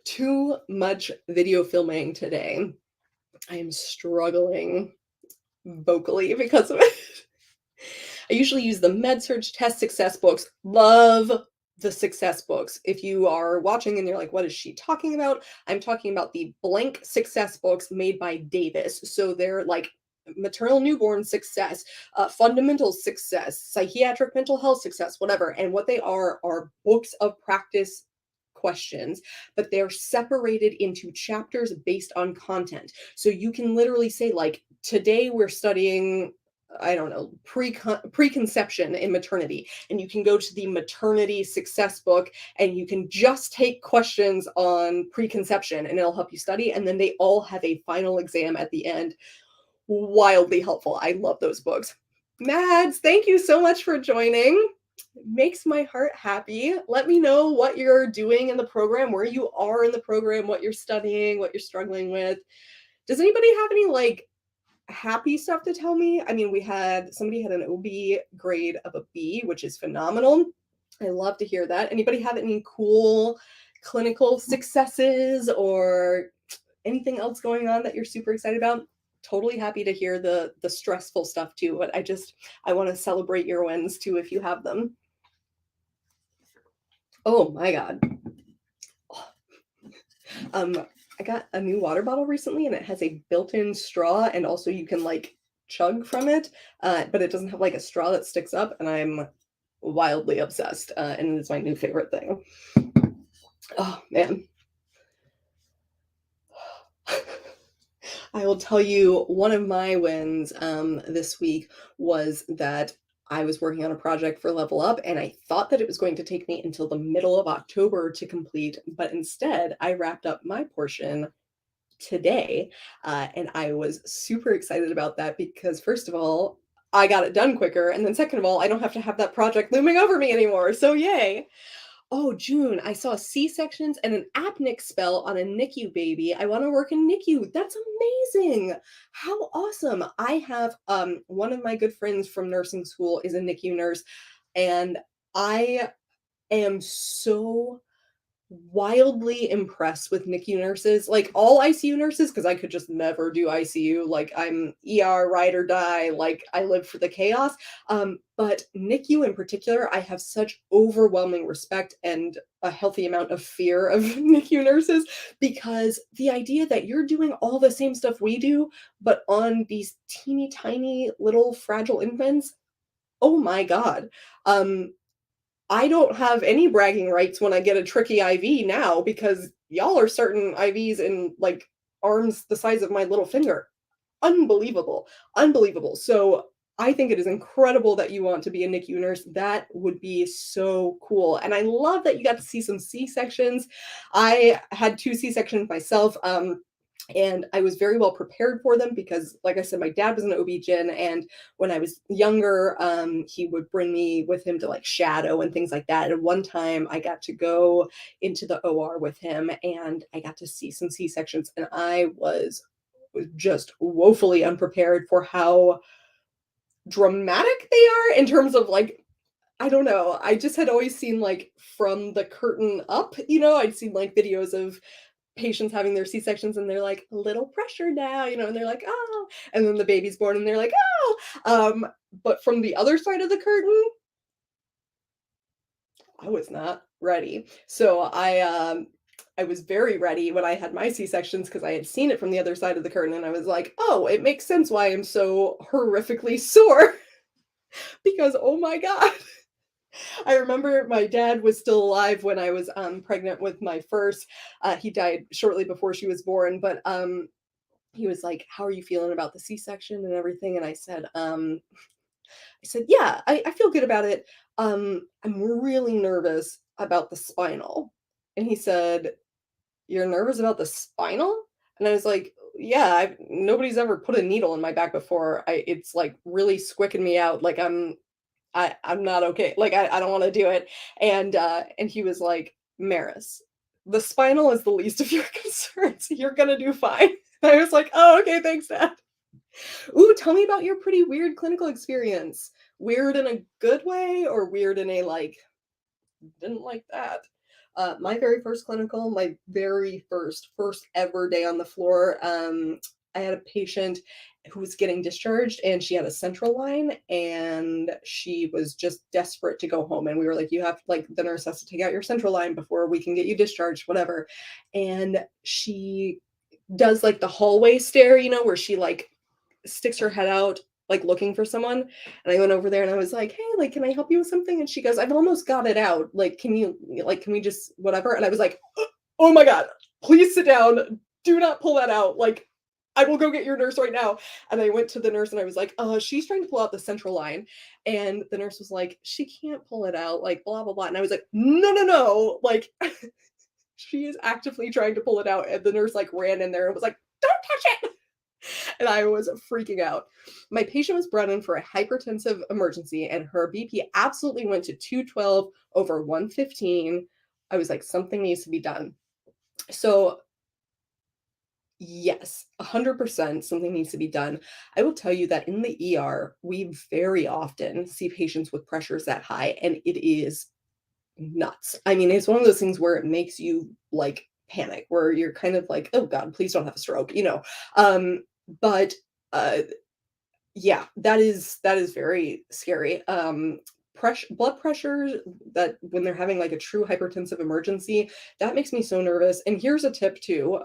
Too much video filming today. I am struggling vocally because of it. I usually use the med-surg test success books. Love the success books. If you are watching and you're like, what is she talking about? I'm talking about the blank success books made by Davis. So they're like maternal newborn success, fundamental success, psychiatric mental health success, whatever. And what they are books of practice questions, but they're separated into chapters based on content. So you can literally say, like, today we're studying, I don't know, preconception in maternity. And you can go to the maternity success book and you can just take questions on preconception and it'll help you study. And then they all have a final exam at the end. Wildly helpful. I love those books. Mads, thank you so much for joining. It makes my heart happy. Let me know what you're doing in the program, where you are in the program, what you're studying, what you're struggling with. Does anybody have any like happy stuff to tell me? I mean, somebody had an OB grade of a B, which is phenomenal. I love to hear that. Anybody have any cool clinical successes or anything else going on that you're super excited about? Totally happy to hear the stressful stuff too, but I want to celebrate your wins too if you have them. Oh my God. I got a new water bottle recently and it has a built-in straw and also you can like chug from it, but it doesn't have like a straw that sticks up and I'm wildly obsessed, and it's my new favorite thing. Oh man. I will tell you one of my wins this week was that I was working on a project for Level Up and I thought that it was going to take me until the middle of October to complete, but instead I wrapped up my portion today. And I was super excited about that because, first of all, I got it done quicker. And then, second of all, I don't have to have that project looming over me anymore. So, yay. Oh, June, I saw C-sections and an apneic spell on a NICU baby. I want to work in NICU. That's amazing. How awesome. I have one of my good friends from nursing school is a NICU nurse, and I am so wildly impressed with NICU nurses, like all ICU nurses, because I could just never do ICU. Like I'm ER ride or die. Like I live for the chaos. But NICU in particular, I have such overwhelming respect and a healthy amount of fear of NICU nurses because the idea that you're doing all the same stuff we do, but on these teeny tiny little fragile infants. Oh my God. I don't have any bragging rights when I get a tricky IV now because y'all are starting IVs in like arms the size of my little finger. Unbelievable. Unbelievable. So I think it is incredible that you want to be a NICU nurse. That would be so cool. And I love that you got to see some C-sections. I had 2 C-sections myself. And I was very well prepared for them because, like I said, my dad was an OB-GYN, and when I was younger, he would bring me with him to like shadow and things like that. And one time I got to go into the OR with him and I got to see some C-sections, and I was just woefully unprepared for how dramatic they are in terms of like, I don't know. I just had always seen like from the curtain up, I'd seen like videos of patients having their C-sections and they're like, a little pressure now, and they're like, oh, and then the baby's born and they're like, oh. But from the other side of the curtain, I was not ready. So I I was very ready when I had my C-sections because I had seen it from the other side of the curtain, and I was like, "Oh, it makes sense why I'm so horrifically sore because oh my god." I remember my dad was still alive when I was pregnant with my first. He died shortly before she was born, but he was like, "How are you feeling about the C-section and everything?" And I said, "Yeah, I feel good about it. I'm really nervous about the spinal." And he said, "You're nervous about the spinal?" And I was like, "Yeah, nobody's ever put a needle in my back before. It's like really squicking me out. Like I'm not okay. Like I don't want to do it." And he was like, "Maris, the spinal is the least of your concerns. You're gonna do fine." And I was like, "Oh, okay, thanks, Dad." Ooh, tell me about your pretty weird clinical experience. Weird in a good way or weird in a like, didn't like that? My very first clinical, my very first ever day on the floor, I had a patient who was getting discharged and she had a central line and she was just desperate to go home. And we were like, you have like the nurse has to take out your central line before we can get you discharged, whatever. And she does like the hallway stare, where she like sticks her head out like looking for someone. And I went over there and I was like, "Hey, like, can I help you with something?" And she goes, "I've almost got it out. Like, can we just whatever?" And I was like, "Oh my god, please sit down. Do not pull that out. Like, I will go get your nurse right now." And I went to the nurse and I was like, she's trying to pull out the central line." And the nurse was like, "She can't pull it out, like blah blah blah." And I was like, "No, no, no, like she is actively trying to pull it out." And the nurse like ran in there and was like, "Don't touch it." And I was freaking out. My patient was brought in for a hypertensive emergency, and her BP absolutely went to 212 over 115. I was like, something needs to be done. So, yes, 100% something needs to be done. I will tell you that in the ER, we very often see patients with pressures that high, and it is nuts. I mean, it's one of those things where it makes you like panic, where you're kind of like, "Oh God, please don't have a stroke." But uh, yeah, that is very scary. Blood pressure that when they're having like a true hypertensive emergency, that makes me so nervous. And here's a tip too,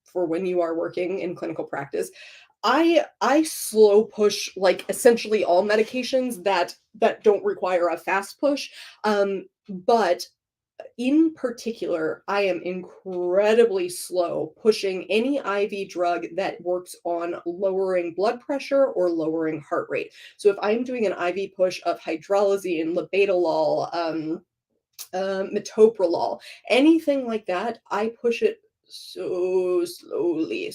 for when you are working in clinical practice. I slow push like essentially all medications that don't require a fast push. But in particular, I am incredibly slow pushing any IV drug that works on lowering blood pressure or lowering heart rate. So if I'm doing an IV push of hydralazine, labetalol, metoprolol, anything like that, I push it so slowly,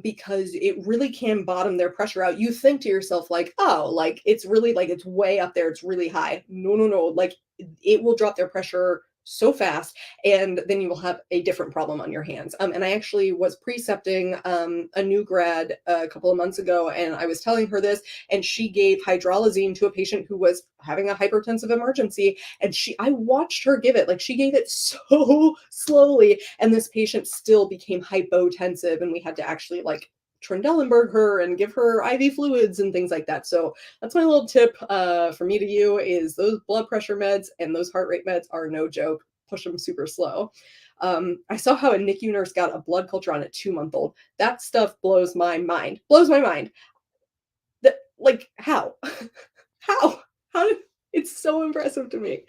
because it really can bottom their pressure out. You think to yourself, like, oh, like it's really like it's way up there, it's really high. No, no, no. Like it will drop their pressure so fast, and then you will have a different problem on your hands. And I actually was precepting a new grad a couple of months ago, and I was telling her this, and she gave hydralazine to a patient who was having a hypertensive emergency, and I watched her give it, like she gave it so slowly, and this patient still became hypotensive, and we had to actually like Trendelenburg her and give her IV fluids and things like that. So that's my little tip for me to you is those blood pressure meds and those heart rate meds are no joke. Push them super slow. I saw how a NICU nurse got a blood culture on a 2-month-old. That stuff blows my mind. Blows my mind. Like how? How? How did it's so impressive to me.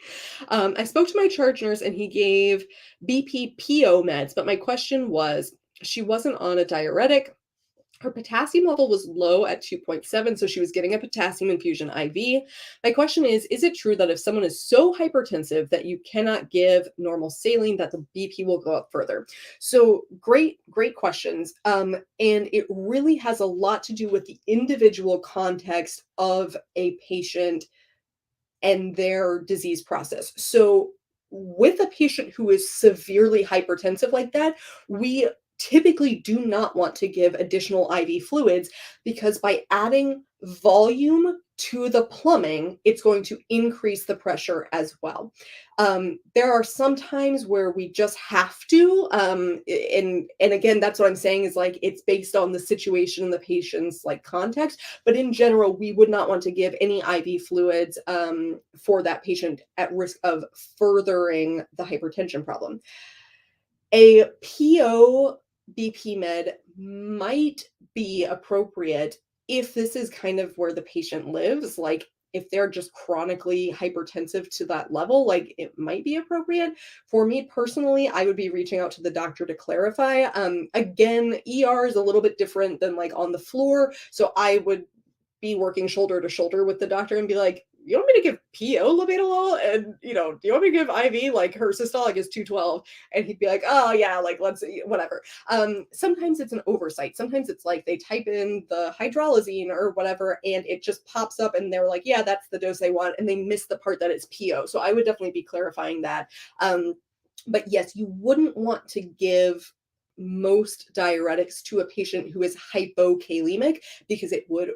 I spoke to my charge nurse and he gave BPPO meds, but my question was she wasn't on a diuretic. Her potassium level was low at 2.7, so she was getting a potassium infusion IV. My question is it true that if someone is so hypertensive that you cannot give normal saline, that the BP will go up further? So great questions. And it really has a lot to do with the individual context of a patient and their disease process. So with a patient who is severely hypertensive like that, we typically do not want to give additional IV fluids because by adding volume to the plumbing, it's going to increase the pressure as well. There are some times where we just have to, and again, that's what I'm saying is like it's based on the situation and the patient's like context. But in general, we would not want to give any IV fluids for that patient at risk of furthering the hypertension problem. A PO BP med might be appropriate if this is kind of where the patient lives, like, if they're just chronically hypertensive to that level, like, it might be appropriate. For me personally, I would be reaching out to the doctor to clarify. Again, ER is a little bit different than, like, on the floor, so I would be working shoulder to shoulder with the doctor and be like, "You want me to give PO labetalol? And, do you want me to give IV? Like, her systolic is 212." And he'd be like, "Oh, yeah, like, let's see, whatever." Sometimes it's an oversight. Sometimes it's like they type in the hydralazine or whatever, and it just pops up, and they're like, "Yeah, that's the dose they want." And they miss the part that it's PO. So I would definitely be clarifying that. But yes, you wouldn't want to give most diuretics to a patient who is hypokalemic because it would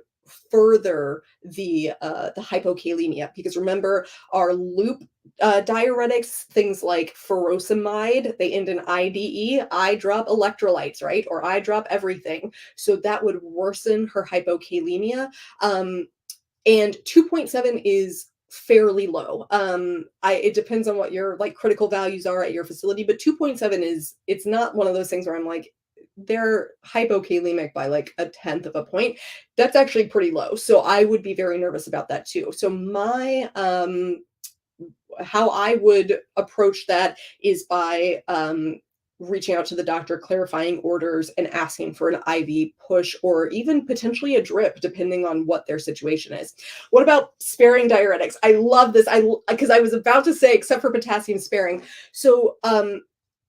further the hypokalemia. Because remember, our loop diuretics, things like furosemide, they end in IDE, eye drop electrolytes, right? Or eye drop everything. So that would worsen her hypokalemia. And 2.7 is fairly low. It depends on what your like critical values are at your facility, but 2.7 it's not one of those things where I'm like, they're hypokalemic by like a tenth of a point. That's actually pretty low. So I would be very nervous about that too. So my how I would approach that is by reaching out to the doctor, clarifying orders, and asking for an IV push or even potentially a drip, depending on what their situation is. What about sparing diuretics? I love this. Because I was about to say, except for potassium sparing. So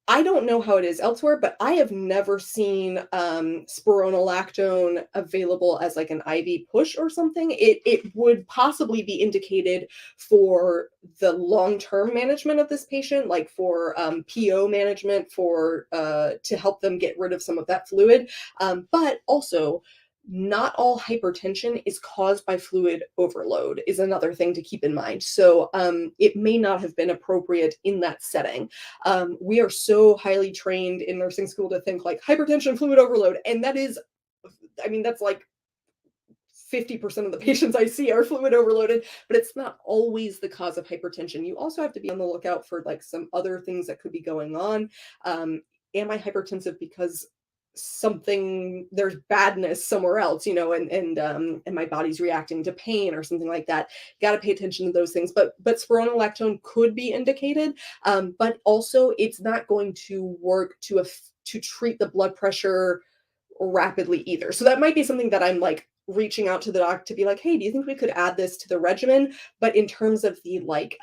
I don't know how it is elsewhere, but I have never seen spironolactone available as like an IV push or something. It would possibly be indicated for the long-term management of this patient, like for PO management, for to help them get rid of some of that fluid, but also not all hypertension is caused by fluid overload is another thing to keep in mind. So it may not have been appropriate in that setting. We are so highly trained in nursing school to think like hypertension, fluid overload, and that is, I mean, that's like 50% of the patients I see are fluid overloaded, but it's not always the cause of hypertension. You also have to be on the lookout for like some other things that could be going on. Am I hypertensive because there's badness somewhere else, and my body's reacting to pain or something like that? Got to pay attention to those things. But spironolactone could be indicated, but also it's not going to work to treat the blood pressure rapidly either. So that might be something that I'm like reaching out to the doc to be like, "Hey, do you think we could add this to the regimen?" But in terms of the like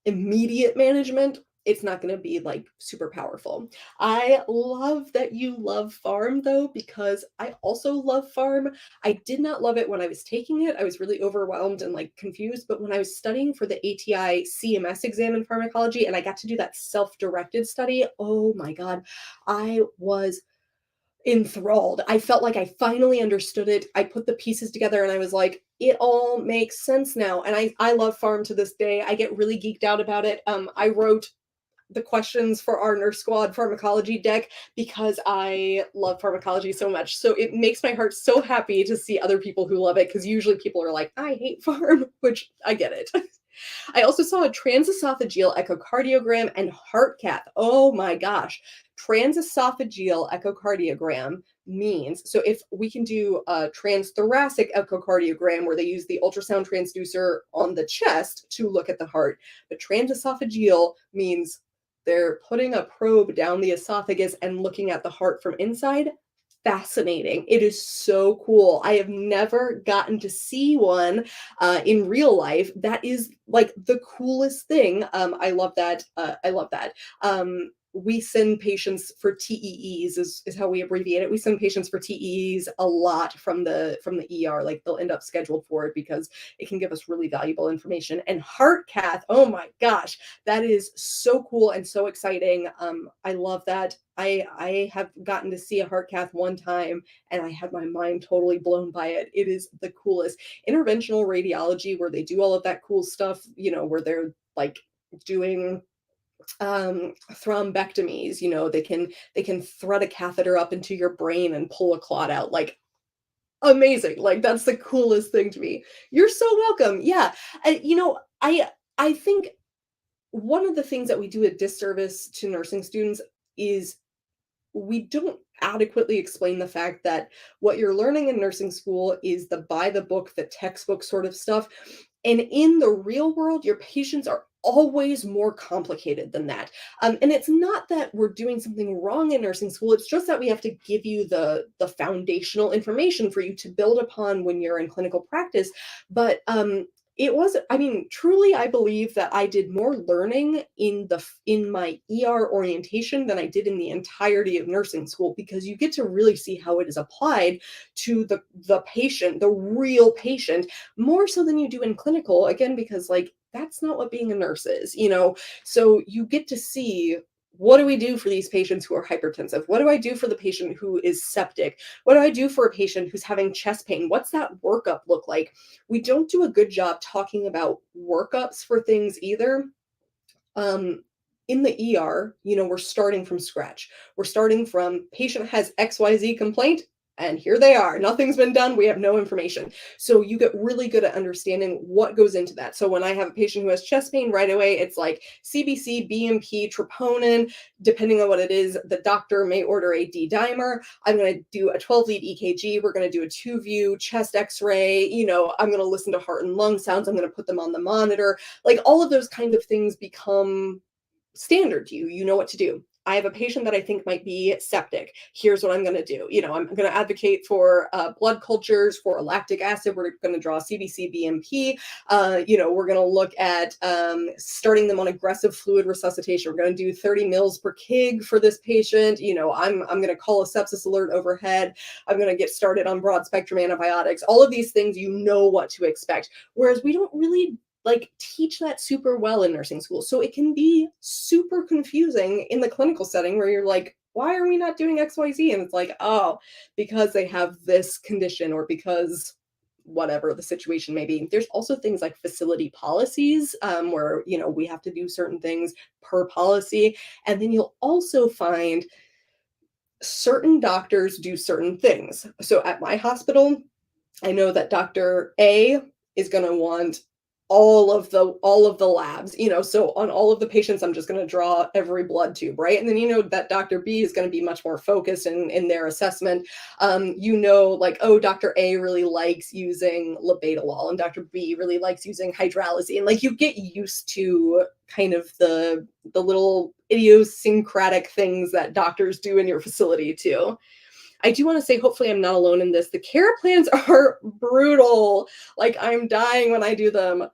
immediate management, it's not going to be like super powerful. I love that you love pharm though, because I also love pharm. I did not love it when I was taking it. I was really overwhelmed and like confused. But when I was studying for the ATI CMS exam in pharmacology and I got to do that self-directed study, oh my God, I was enthralled. I felt like I finally understood it. I put the pieces together and I was like, it all makes sense now. And I love pharm to this day. I get really geeked out about it. I wrote the questions for our Nurse Squad pharmacology deck because I love pharmacology so much. So it makes my heart so happy to see other people who love it, because usually people are like, "I hate pharm," which I get it. I also saw a transesophageal echocardiogram and heart cath. Oh my gosh. Transesophageal echocardiogram means, so if we can do a transthoracic echocardiogram where they use the ultrasound transducer on the chest to look at the heart, but transesophageal means they're putting a probe down the esophagus and looking at the heart from inside. Fascinating. It is so cool. I have never gotten to see one in real life. That is like the coolest thing. I love that. I love that. We send patients for TEEs is how we abbreviate it. We send patients for TEEs a lot from the ER. Like they'll end up scheduled for it because it can give us really valuable information. And heart cath, oh my gosh, that is so cool and so exciting. I love that. I have gotten to see a heart cath one time and I had my mind totally blown by it. It is the coolest. Interventional radiology, where they do all of that cool stuff, where they're like doing thrombectomies, they can thread a catheter up into your brain and pull a clot out. Like, amazing. Like, that's the coolest thing to me. You're so welcome. Yeah. I think one of the things that we do a disservice to nursing students is we don't adequately explain the fact that what you're learning in nursing school is the by the book, the textbook sort of stuff. And in the real world, your patients are always more complicated than that. And it's not that we're doing something wrong in nursing school. It's just that we have to give you the foundational information for you to build upon when you're in clinical practice. But it was, I mean, truly, I believe that I did more learning in my ER orientation than I did in the entirety of nursing school, because you get to really see how it is applied to the patient, the real patient, more so than you do in clinical, again, because like that's not what being a nurse is, you know. So you get to see, what do we do for these patients who are hypertensive? What do I do for the patient who is septic? What do I do for a patient who's having chest pain? What's that workup look like? We don't do a good job talking about workups for things either. In the ER, you know, we're starting from scratch. We're starting from patient has XYZ complaint, and here they are. Nothing's been done. We have no information. So you get really good at understanding what goes into that. So when I have a patient who has chest pain, right away, it's like CBC, BMP, troponin. Depending on what it is, the doctor may order a D-dimer. I'm going to do a 12-lead EKG. We're going to do a 2-view chest x-ray. You know, I'm going to listen to heart and lung sounds. I'm going to put them on the monitor. Like all of those kind of things become standard to you. You know what to do. I have a patient that I think might be septic. Here's what I'm going to do. You know, I'm going to advocate for blood cultures for a lactic acid. We're going to draw CBC, BMP. You know, we're going to look at starting them on aggressive fluid resuscitation. We're going to do 30 mils per kg for this patient. You know, I'm going to call a sepsis alert overhead. I'm going to get started on broad spectrum antibiotics. All of these things, you know what to expect. Whereas we don't really like teach that super well in nursing school. So it can be super confusing in the clinical setting where you're like, why are we not doing XYZ? And it's like, oh, because they have this condition or because whatever the situation may be. There's also things like facility policies where, you know, we have to do certain things per policy. And then you'll also find certain doctors do certain things. So at my hospital, I know that Dr. A is going to want all of the labs, you know, so on all of the patients, I'm just going to draw every blood tube, right? And then, you know, that Dr. B is going to be much more focused in their assessment. You know, like, oh, Dr. A really likes using labetalol and Dr. B really likes using hydralazine. And like you get used to kind of the little idiosyncratic things that doctors do in your facility too. I do want to say, hopefully I'm not alone in this. The care plans are brutal. Like I'm dying when I do them.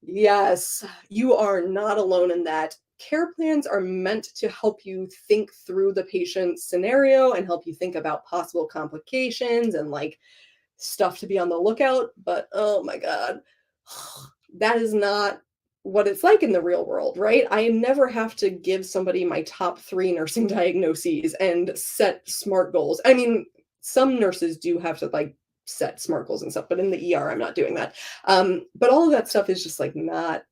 Yes, you are not alone in that. Care plans are meant to help you think through the patient's scenario and help you think about possible complications and like stuff to be on the lookout. But oh my God, that is not what it's like in the real world, right? I never have to give somebody my top 3 nursing diagnoses and set SMART goals. I mean, some nurses do have to like set SMART goals and stuff, but in the ER, I'm not doing that. But all of that stuff is just like not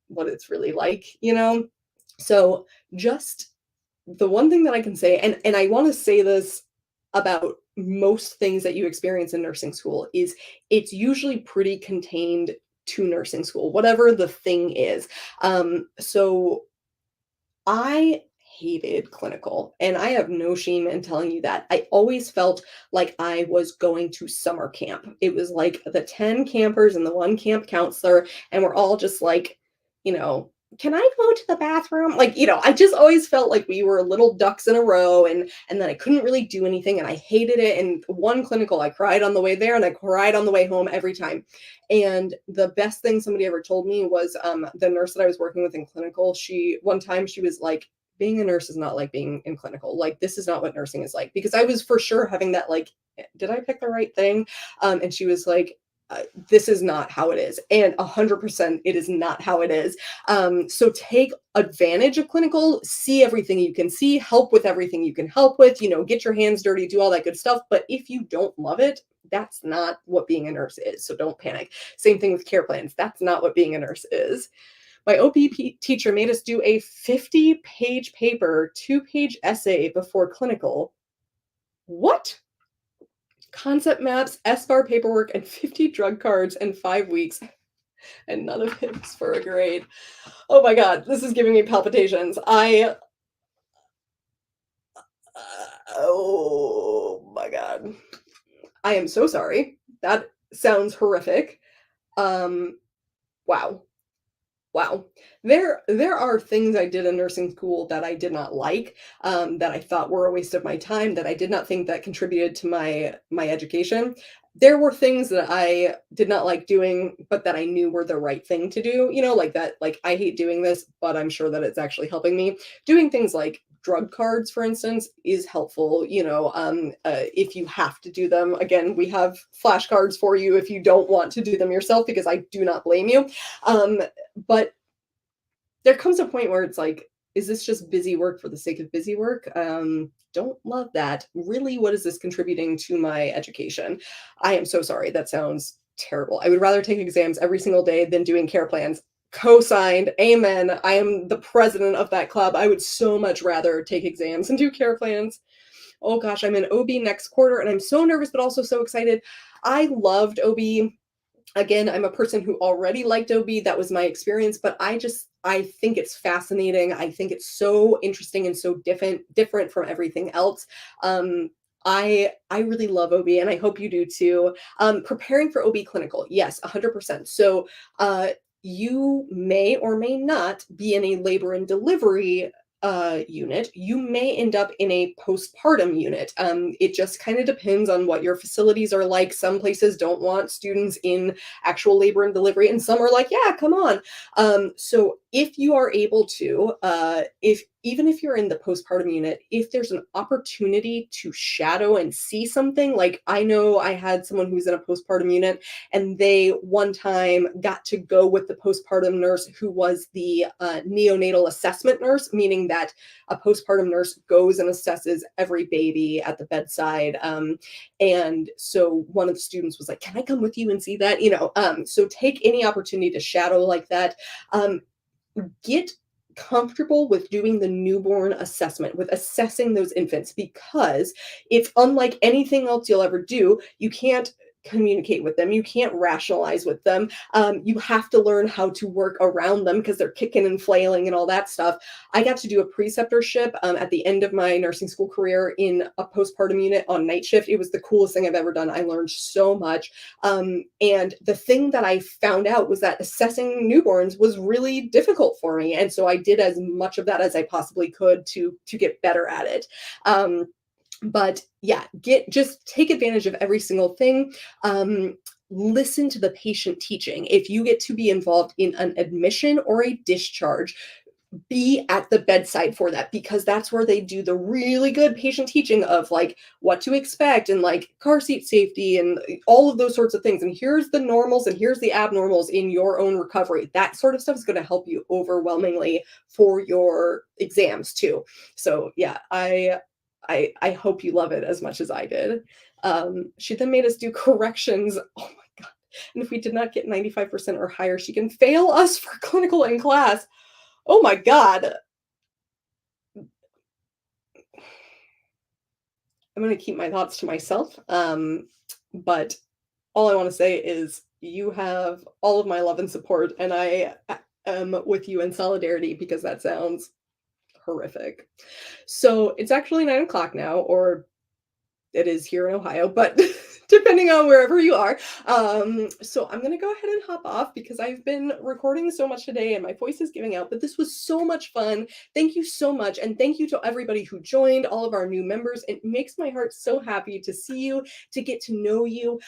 what it's really like, you know? So just the one thing that I can say, and I want to say this about most things that you experience in nursing school, is it's usually pretty contained to nursing school, whatever the thing is. So I hated clinical, and I have no shame in telling you that. I always felt like I was going to summer camp. It was like the 10 campers and the 1 camp counselor, and we're all just like, you know, can I go to the bathroom? Like, you know, I just always felt like we were little ducks in a row, and then I couldn't really do anything, and I hated it. And one clinical, I cried on the way there and I cried on the way home every time. And the best thing somebody ever told me was the nurse that I was working with in clinical, one time she was like, being a nurse is not like being in clinical. Like, this is not what nursing is like. Because I was for sure having that, like, did I pick the right thing? And she was like, this is not how it is. And 100% it is not how it is. So take advantage of clinical, see everything you can see, help with everything you can help with, you know, get your hands dirty, do all that good stuff. But if you don't love it, that's not what being a nurse is. So don't panic. Same thing with care plans. That's not what being a nurse is. My OB teacher made us do a 50-page paper, 2-page essay before clinical. What? Concept maps, SBAR paperwork, and 50 drug cards in 5 weeks. and none of it was for a grade. Oh my God, this is giving me palpitations. Oh my God. I am so sorry. That sounds horrific. Um, wow. Wow. There are things I did in nursing school that I did not like, that I thought were a waste of my time, that I did not think that contributed to my education. There were things that I did not like doing, but that I knew were the right thing to do, like that, like I hate doing this, but I'm sure that it's actually helping me. Doing things like drug cards, for instance, is helpful, if you have to do them. Again, we have flashcards for you if you don't want to do them yourself, because I do not blame you. But there comes a point where it's like, is this just busy work for the sake of busy work? Don't love that. Really, what is this contributing to my education? I am so sorry. That sounds terrible. I would rather take exams every single day than doing care plans. Co-signed. Amen. I am the president of that club. I would so much rather take exams and do care plans. Oh gosh, I'm in OB next quarter and I'm so nervous, but also so excited. I loved OB. Again, I'm a person who already liked OB. That was my experience, but I think it's fascinating. I think it's so interesting and so different from everything else. I really love OB, and I hope you do too. Preparing for OB clinical, yes, 100%. So you may or may not be in a labor and delivery unit. You may end up in a postpartum unit. It just kind of depends on what your facilities are like. Some places don't want students in actual labor and delivery, and some are like, yeah, come on. So if you are able to, if even if you're in the postpartum unit, if there's an opportunity to shadow and see something, like I know I had someone who's in a postpartum unit, and they one time got to go with the postpartum nurse who was the neonatal assessment nurse, meaning that a postpartum nurse goes and assesses every baby at the bedside. And so one of the students was like, can I come with you and see that? So take any opportunity to shadow like that. Get comfortable with doing the newborn assessment, with assessing those infants, because it's unlike anything else you'll ever do. You can't communicate with them. You can't rationalize with them. You have to learn how to work around them because they're kicking and flailing and all that stuff. I got to do a preceptorship at the end of my nursing school career in a postpartum unit on night shift. It was the coolest thing I've ever done. I learned so much. And the thing that I found out was that assessing newborns was really difficult for me. And so I did as much of that as I possibly could to get better at it. But yeah, just take advantage of every single thing. Listen to the patient teaching. If you get to be involved in an admission or a discharge, be at the bedside for that, because that's where they do the really good patient teaching of like what to expect and like car seat safety and all of those sorts of things. And here's the normals and here's the abnormals in your own recovery. That sort of stuff is going to help you overwhelmingly for your exams too. So yeah, I hope you love it as much as I did. She then made us do corrections. Oh my God. And if we did not get 95% or higher, she can fail us for clinical in class. Oh my God. I'm going to keep my thoughts to myself. But all I want to say is you have all of my love and support, and I am with you in solidarity, because that sounds horrific. So it's actually 9 o'clock now, or it is here in Ohio, but depending on wherever you are. So I'm going to go ahead and hop off because I've been recording so much today and my voice is giving out, but this was so much fun. Thank you so much. And thank you to everybody who joined, all of our new members. It makes my heart so happy to see you, to get to know you.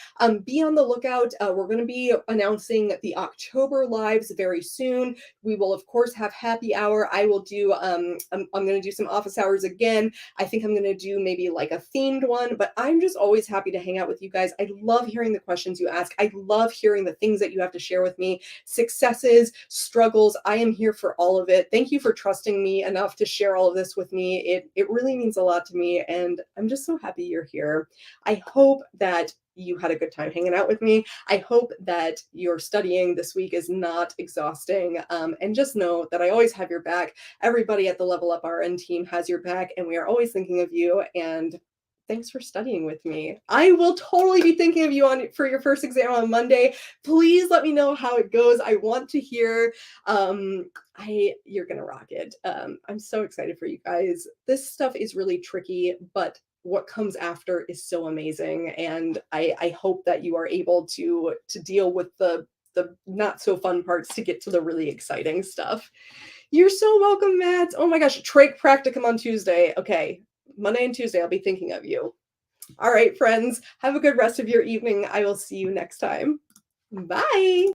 Be on the lookout. We're going to be announcing the October lives very soon. We will, of course, have happy hour. I will do, I'm going to do some office hours again. I think I'm going to do maybe like a themed one, but I'm just always happy to hang out with you guys. I love hearing the questions you ask. I love hearing the things that you have to share with me, successes, struggles. I am here for all of it. Thank you for trusting me enough to share all of this with me. It really means a lot to me, and I'm just so happy you're here. I hope that you had a good time hanging out with me. I hope that your studying this week is not exhausting. And just know that I always have your back. Everybody at the Level Up RN team has your back, and we are always thinking of you. And Thanks for studying with me. I will totally be thinking of you for your first exam on Monday. Please let me know how it goes. I want to hear. You're gonna rock it. I'm so excited for you guys. This stuff is really tricky, but what comes after is so amazing, and I hope that you are able to deal with the not so fun parts to get to the really exciting stuff. You're so welcome, Matt. Oh my gosh, trach practicum on Tuesday. Okay, Monday and Tuesday, I'll be thinking of you. All right, friends, have a good rest of your evening. I will see you next time. Bye.